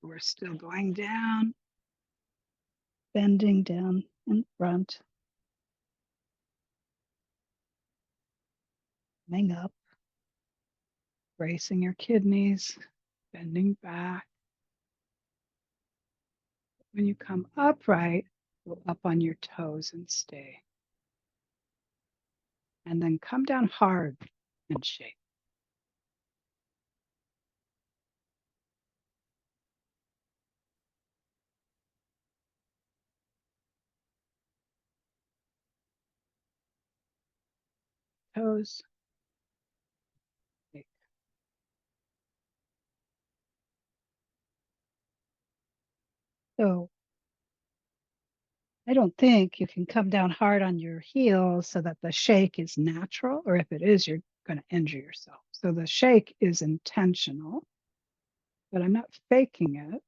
We're still going down, bending down in front, coming up, bracing your kidneys, bending back. When you come upright, go up on your toes and stay. And then come down hard and shake. Toes, shake. So I don't think you can come down hard on your heels so that the shake is natural, or if it is, you're going to injure yourself. So the shake is intentional, but I'm not faking it.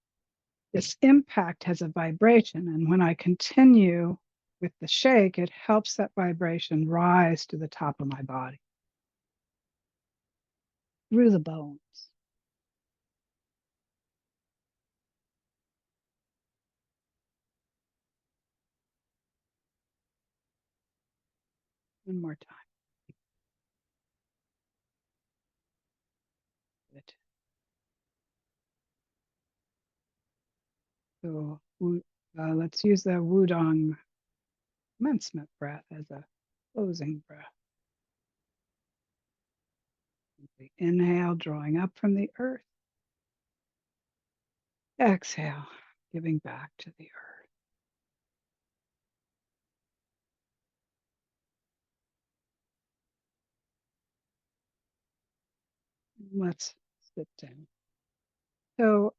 This impact has a vibration, and when I continue with the shake, it helps that vibration rise to the top of my body through the bones. One more time. Good. So let's use the Wudong commencement breath as a closing breath. The inhale, drawing up from the earth. Exhale, giving back to the earth. Let's sit down. So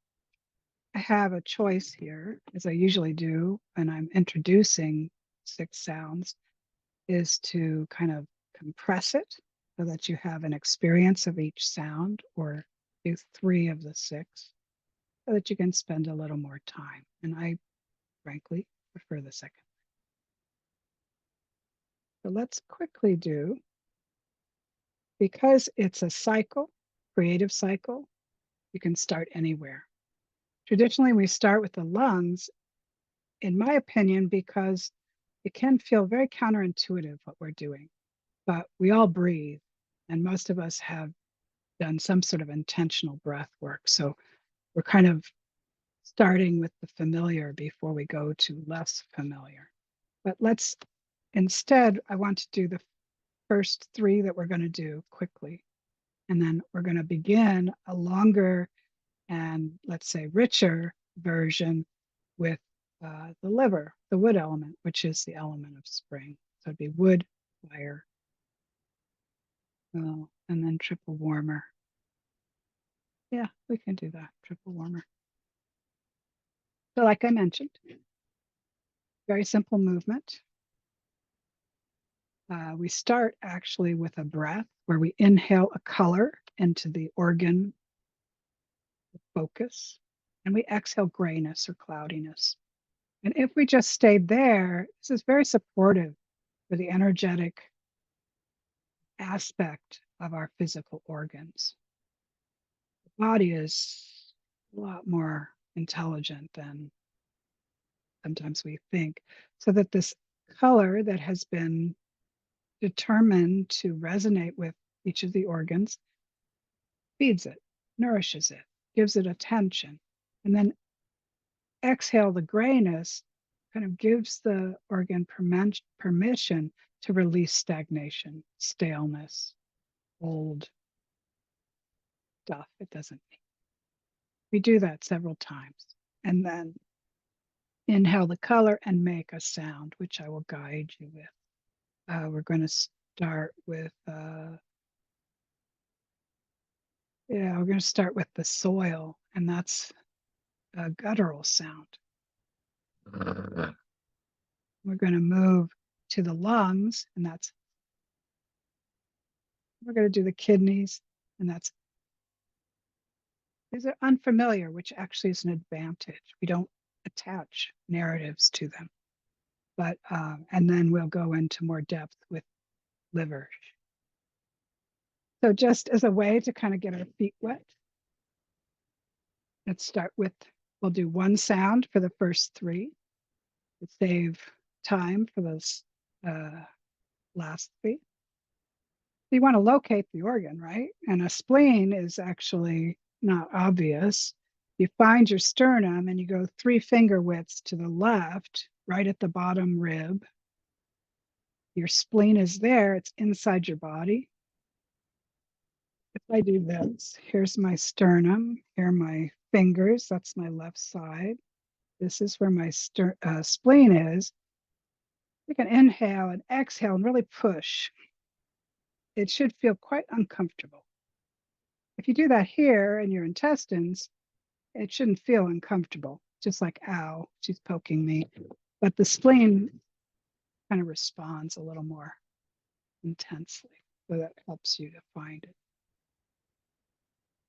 I have a choice here, as I usually do when I'm introducing 6 sounds, is to kind of compress it so that you have an experience of each sound, or do 3 of the 6 so that you can spend a little more time. And I frankly prefer the second. So let's quickly do, because it's a cycle, creative cycle, you can start anywhere. Traditionally, we start with the lungs, in my opinion, because it can feel very counterintuitive what we're doing, but we all breathe, and most of us have done some sort of intentional breath work. So we're kind of starting with the familiar before we go to less familiar. But instead, I want to do the first 3 that we're going to do quickly. And then we're going to begin a longer and, let's say, richer version with the liver, the wood element, which is the element of spring. So it'd be wood, fire, and then triple warmer. Yeah, we can do that, triple warmer. So like I mentioned, very simple movement. We start actually with a breath where we inhale a color into the organ of focus, and we exhale grayness or cloudiness. And if we just stayed there, this is very supportive for the energetic aspect of our physical organs. The body is a lot more intelligent than sometimes we think, so that this color that has been determined to resonate with each of the organs feeds it, nourishes it, gives it attention, and then exhale the grayness kind of gives the organ permission to release stagnation, staleness, old stuff it doesn't need. We do that several times. And then inhale the color and make a sound, which I will guide you with. We're going to start with, we're going to start with the soil, and that's a guttural sound. We're going to move to the lungs, and we're going to do the kidneys, and these are unfamiliar, which actually is an advantage. We don't attach narratives to them. But, and then we'll go into more depth with liver. So just as a way to kind of get our feet wet, let's start with, we'll do 1 sound for the first 3 to save time for those last 3. You want to locate the organ, right? And a spleen is actually not obvious. You find your sternum and you go 3 finger widths to the left, right at the bottom rib. Your spleen is there, it's inside your body. If I do this, here's my sternum, here are my fingers, that's my left side. This is where my spleen is. You can inhale and exhale and really push. It should feel quite uncomfortable. If you do that here in your intestines, it shouldn't feel uncomfortable, just like, ow, she's poking me. But the spleen kind of responds a little more intensely. So that helps you to find it.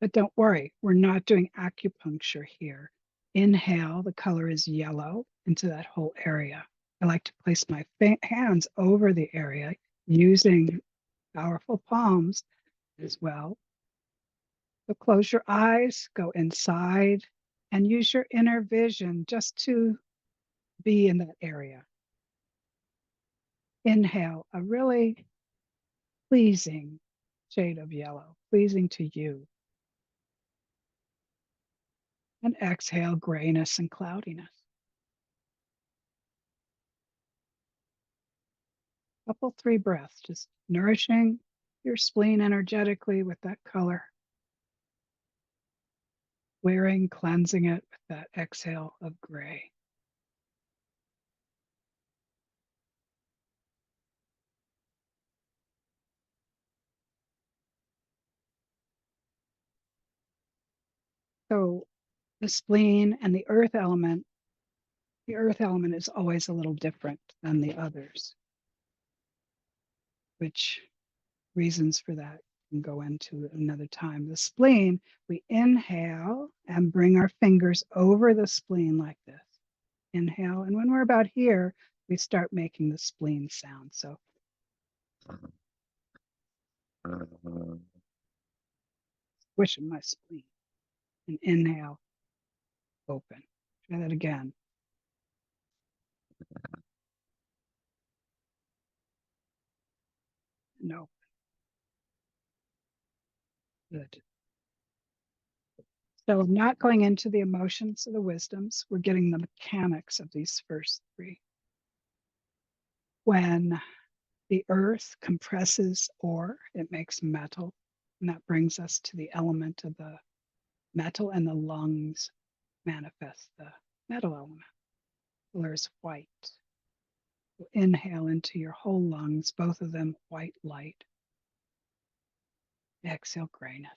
But don't worry, we're not doing acupuncture here. Inhale, the color is yellow into that whole area. I like to place my hands over the area using powerful palms as well. So close your eyes, go inside, and use your inner vision just to be in that area. Inhale, a really pleasing shade of yellow, pleasing to you. And exhale, grayness and cloudiness. Couple 3 breaths, just nourishing your spleen energetically with that color. Clearing, cleansing it with that exhale of gray. So the spleen and the earth element is always a little different than the others, which reasons for that can go into another time. The spleen, we inhale and bring our fingers over the spleen like this. Inhale. And when we're about here, we start making the spleen sound. So squishing my spleen. And inhale, open. Try that again. No. Good. So I'm not going into the emotions or the wisdoms. We're getting the mechanics of these first three. When the earth compresses ore, it makes metal. And that brings us to the element of the metal, and the lungs manifest the metal element. Color is white. Inhale into your whole lungs, both of them white light. Exhale, grayness.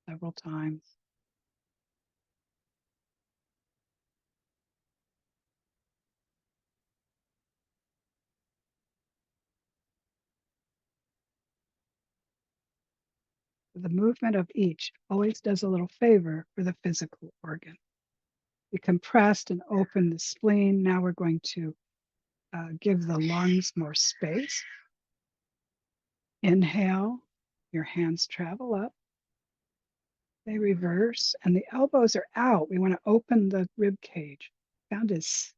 Several times. The movement of each always does a little favor for the physical organ. We compressed and opened the spleen. Now we're going to give the lungs more space. Inhale, your hands travel up. They reverse, and the elbows are out. We want to open the rib cage. Sound is.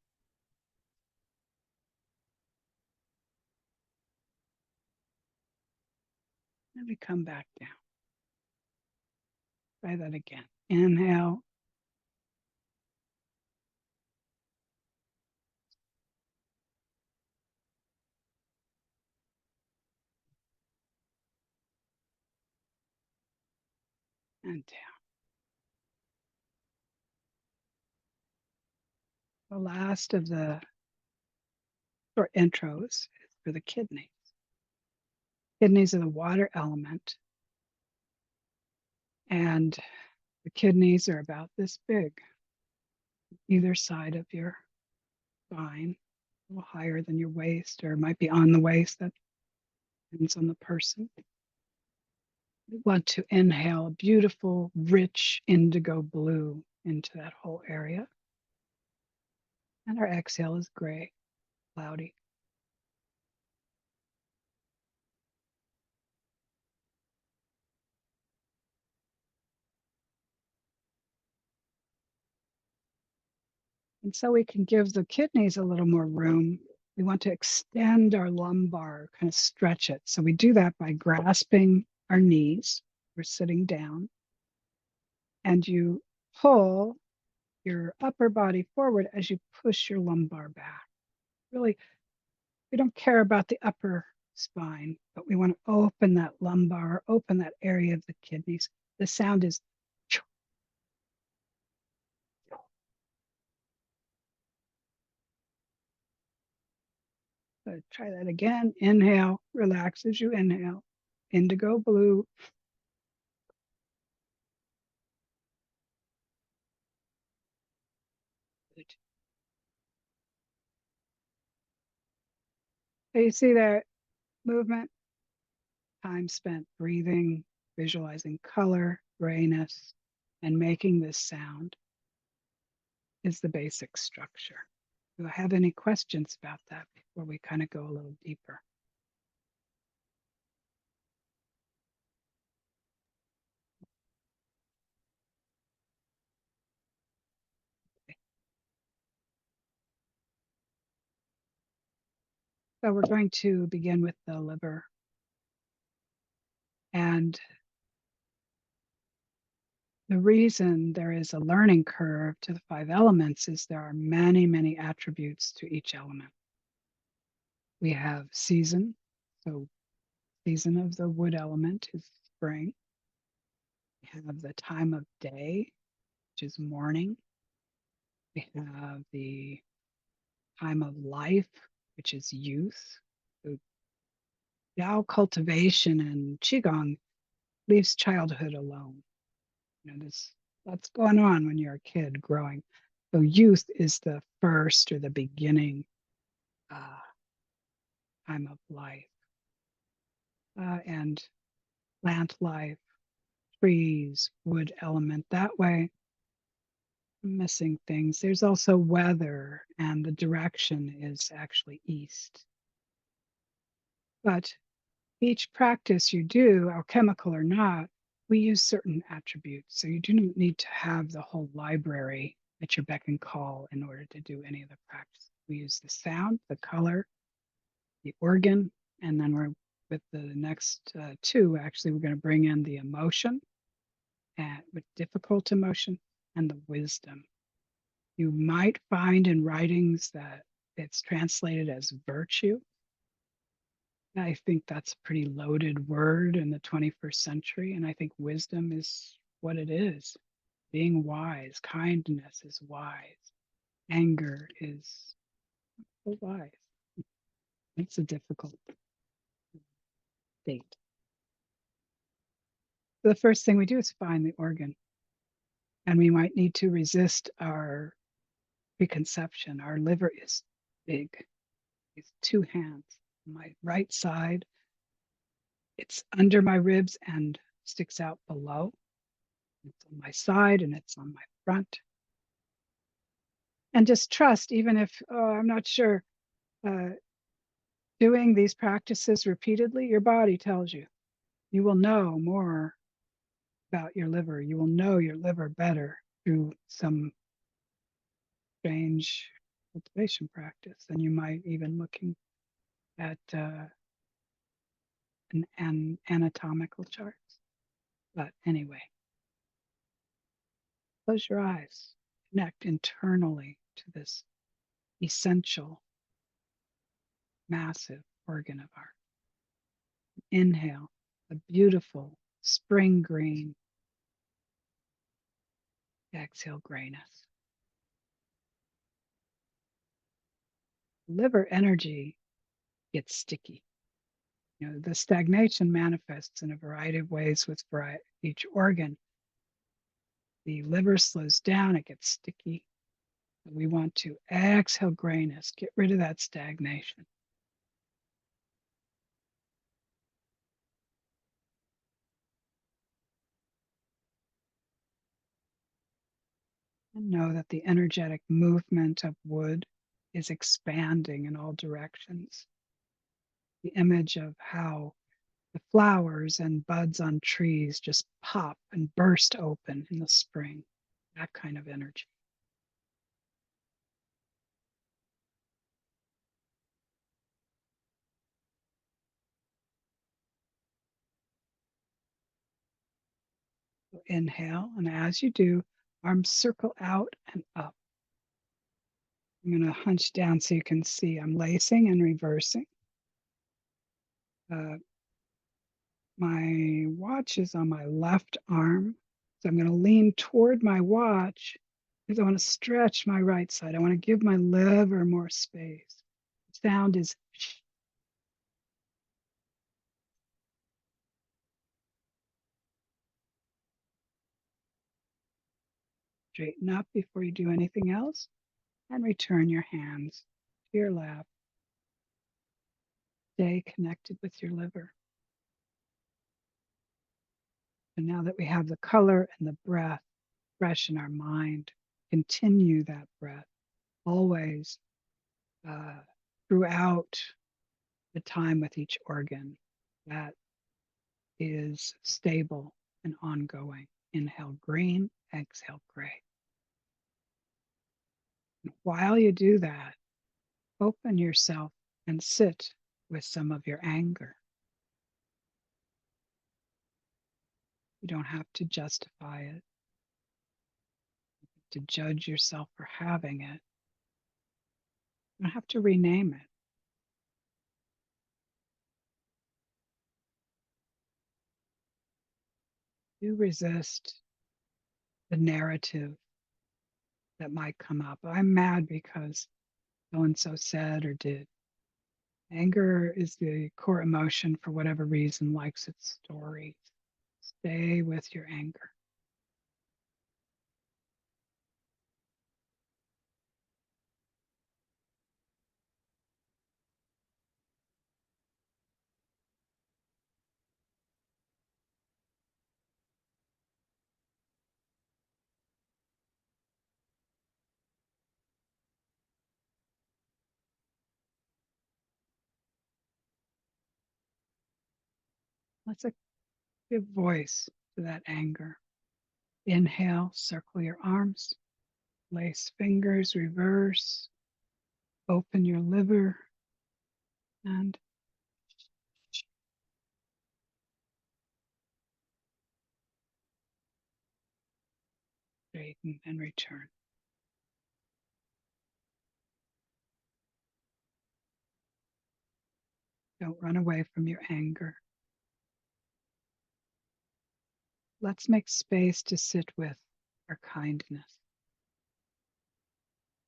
And we come back down. Try that again. Inhale. And down. The last of the short intros is for the kidneys. Kidneys are the water element. And the kidneys are about this big, either side of your spine, a little higher than your waist, or it might be on the waist. That depends on the person. We want to inhale a beautiful, rich indigo blue into that whole area. And our exhale is gray, cloudy. And so we can give the kidneys a little more room. We want to extend our lumbar, kind of stretch it. So we do that by grasping our knees. We're sitting down. And you pull your upper body forward as you push your lumbar back. Really, we don't care about the upper spine, but we want to open that lumbar, open that area of the kidneys. The sound is. So try that again. Inhale, relax as you inhale. Indigo blue. Good. So you see that movement, time spent breathing, visualizing color, grayness, and making this sound is the basic structure. Do I have any questions about that before we kind of go a little deeper? So we're going to begin with the liver. And the reason there is a learning curve to the five elements is there are many, many attributes to each element. We have season. So season of the wood element is spring. We have the time of day, which is morning. We have the time of life, which is youth. So Tao cultivation and Qigong leaves childhood alone. There's lots going on when you're a kid growing. So youth is the first or the beginning uh, time of life, and plant life, trees, wood element. That way, I'm missing things. There's also weather, and the direction is actually east. But each practice you do, alchemical or not, we use certain attributes. So you do not need to have the whole library at your beck and call in order to do any of the practice. We use the sound, the color, the organ, and then we're with the next two, actually, we're going to bring in the emotion and with difficult emotion and the wisdom. You might find in writings that it's translated as virtue. I think that's a pretty loaded word in the 21st century. And I think wisdom is what it is. Being wise, kindness is wise, anger is so wise. It's a difficult state. So the first thing we do is find the organ. And we might need to resist our preconception. Our liver is big. It's two hands. My right side, it's under my ribs and sticks out below. It's on my side and it's on my front. And just trust, even if I'm not sure, uh, doing these practices repeatedly, your body tells you. You will know more about your liver. You will know your liver better through some strange cultivation practice than you might even looking at an anatomical charts. But anyway, close your eyes, connect internally to this essential, massive organ of ours. Inhale, a beautiful spring green. Exhale, grayness. Liver energy gets sticky. The stagnation manifests in a variety of ways with each organ. The liver slows down, it gets sticky. We want to exhale grayness, get rid of that stagnation. And know that the energetic movement of wood is expanding in all directions. The image of how the flowers and buds on trees just pop and burst open in the spring, that kind of energy. So inhale, and as you do, arms circle out and up. I'm going to hunch down so you can see I'm lacing and reversing. Uh, my watch is on my left arm, so I'm going to lean toward my watch because I want to stretch my right side. I want to give my liver more space. The sound is sh. Straighten up before you do anything else and return your hands to your lap. Stay connected with your liver. And now that we have the color and the breath fresh in our mind, continue that breath always uh, throughout the time with each organ. That is stable and ongoing. Inhale green, exhale gray. And while you do that, open yourself and sit with some of your anger. You don't have to justify it, to judge yourself for having it. You don't have to rename it. You resist the narrative that might come up. I'm mad because so and so said or did. Anger is the core emotion for whatever reason, likes its story. Stay with your anger. Let's give voice to that anger. Inhale, circle your arms, lace fingers, reverse, open your liver, and straighten and return. Don't run away from your anger. Let's make space to sit with our kindness,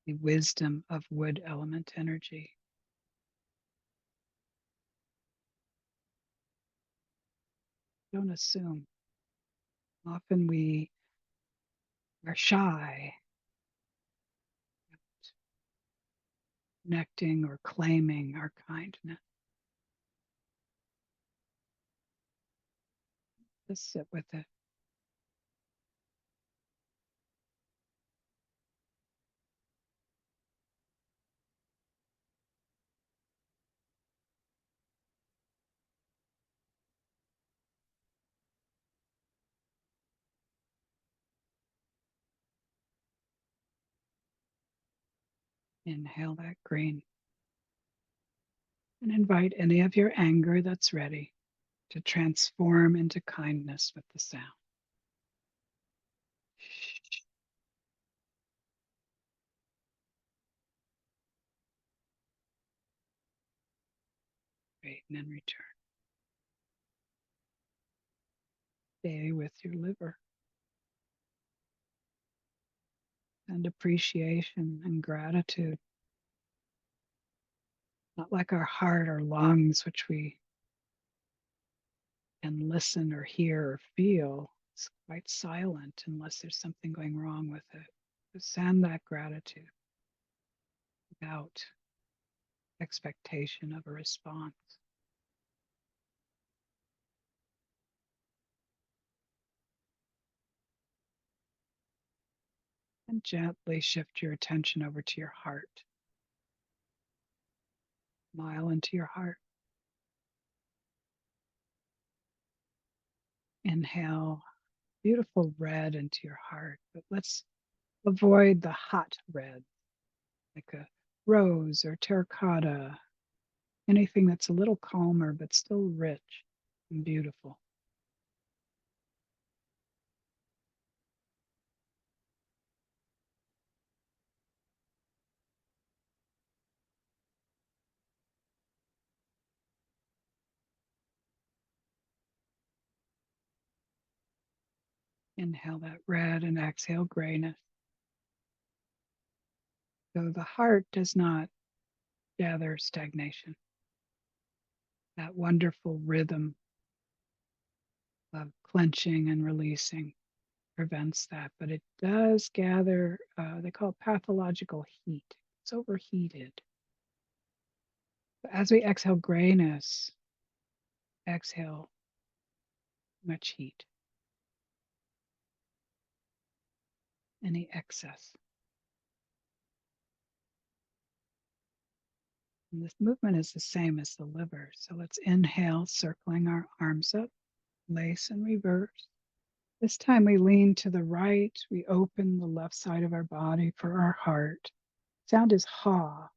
the wisdom of wood element energy. Don't assume. Often we are shy, connecting or claiming our kindness. Just sit with it. Inhale that green and invite any of your anger that's ready to transform into kindness with the sound. Straighten and return. Stay with your liver. And appreciation and gratitude. Not like our heart or lungs, which we can listen or hear or feel. It's quite silent unless there's something going wrong with it. Just send that gratitude without expectation of a response. And gently shift your attention over to your heart. Smile into your heart. Inhale beautiful red into your heart, but let's avoid the hot red, like a rose or terracotta, anything that's a little calmer but still rich and beautiful. Inhale that red and exhale grayness. So the heart does not gather stagnation. That wonderful rhythm of clenching and releasing prevents that, but it does gather, they call it pathological heat. It's overheated. But as we exhale grayness, exhale much heat, any excess. And this movement is the same as the liver. So let's inhale, circling our arms up, lace and reverse. This time we lean to the right, we open the left side of our body for our heart. Sound is ha.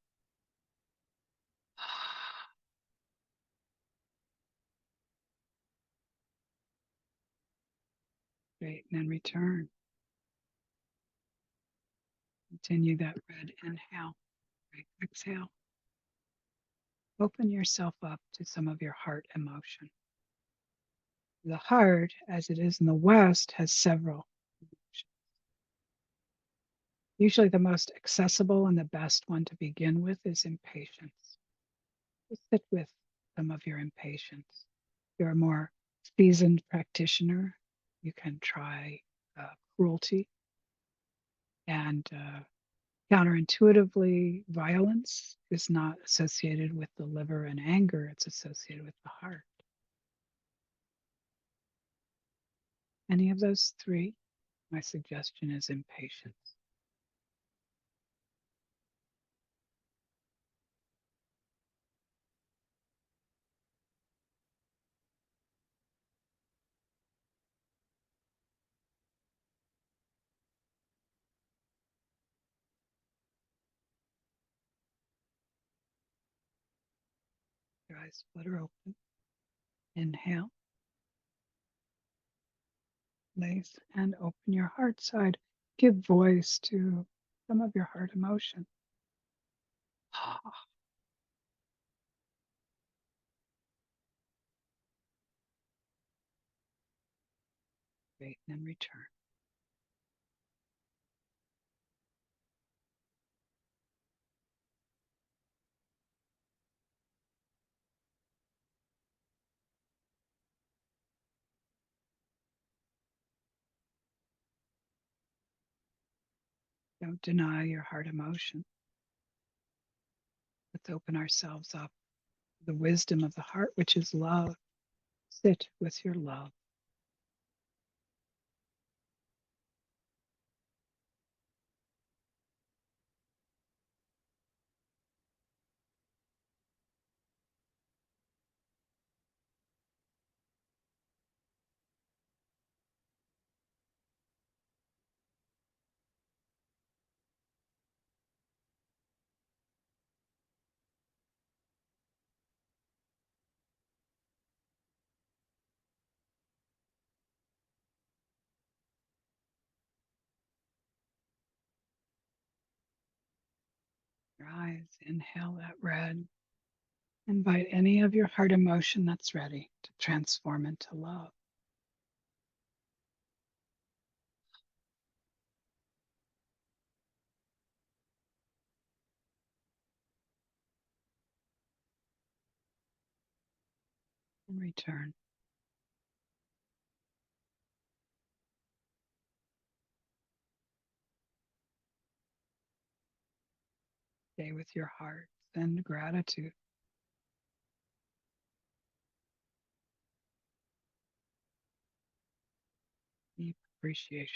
Straighten and return. Continue that red inhale, right exhale. Open yourself up to some of your heart emotion. The heart, as it is in the West, has several emotions. Usually the most accessible and the best one to begin with is impatience. Just sit with some of your impatience. You're more seasoned practitioner, you can try cruelty and counterintuitively, violence is not associated with the liver and anger, it's associated with the heart. Any of those three, my suggestion is impatience. Your eyes flutter open. Inhale. Place and open your heart side. Give voice to some of your heart emotion. Wait and then return. Don't deny your heart emotion. Let's open ourselves up to the wisdom of the heart, which is love. Sit with your love. Your eyes, inhale that red. Invite any of your heart emotion that's ready to transform into love. And return. Stay with your heart. Send gratitude. Deep appreciation.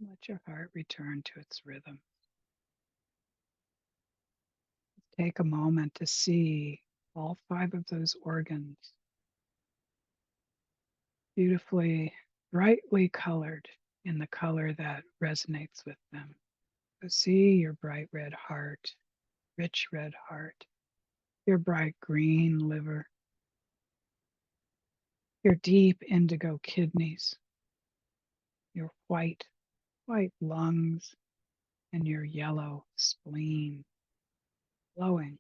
Let your heart return to its rhythm. Take a moment to see all five of those organs beautifully, brightly colored in the color that resonates with them. So see your bright red heart, rich red heart, your bright green liver, your deep indigo kidneys, your white lungs, and your yellow spleen flowing.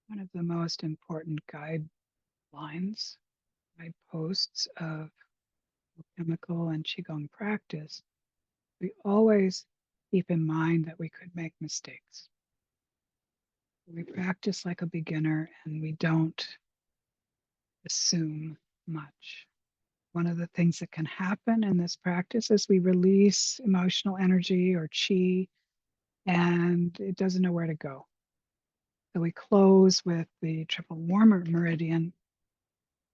One of the most important guidelines, guideposts of chemical and Qigong practice, we always keep in mind that we could make mistakes. We practice like a beginner and we don't assume much. One of the things that can happen in this practice is we release emotional energy or chi and it doesn't know where to go. So we close with the triple warmer meridian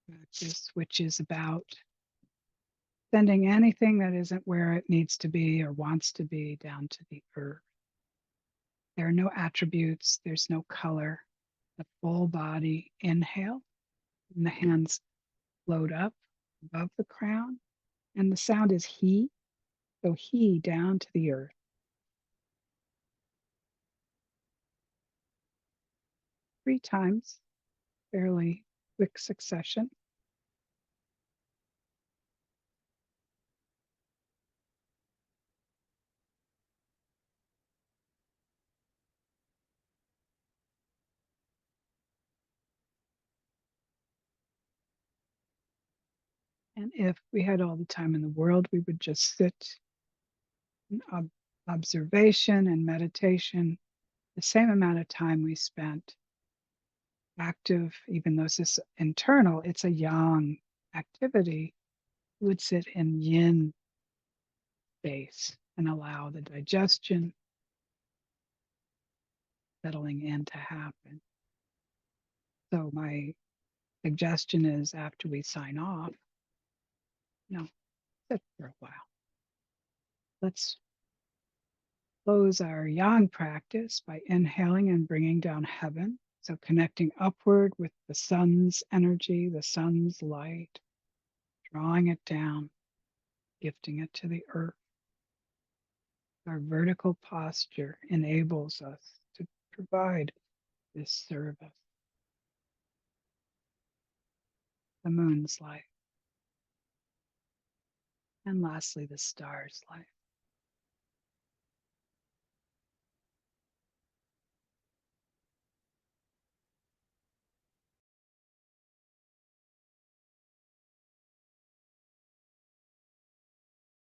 practice, which is about sending anything that isn't where it needs to be or wants to be down to the earth. There are no attributes, there's no color. The full body inhale, and the hands float up above the crown, and the sound is he, so he down to the earth. Three times, fairly quick succession. And if we had all the time in the world, we would just sit in observation and meditation, the same amount of time we spent active, even though this is internal, it's a yang activity, we would sit in yin space and allow the digestion settling in to happen. So my suggestion is after we sign off, sit for a while. Let's close our yang practice by inhaling and bringing down heaven. So connecting upward with the sun's energy, the sun's light, drawing it down, gifting it to the earth. Our vertical posture enables us to provide this service. The moon's light. And lastly, the star's light.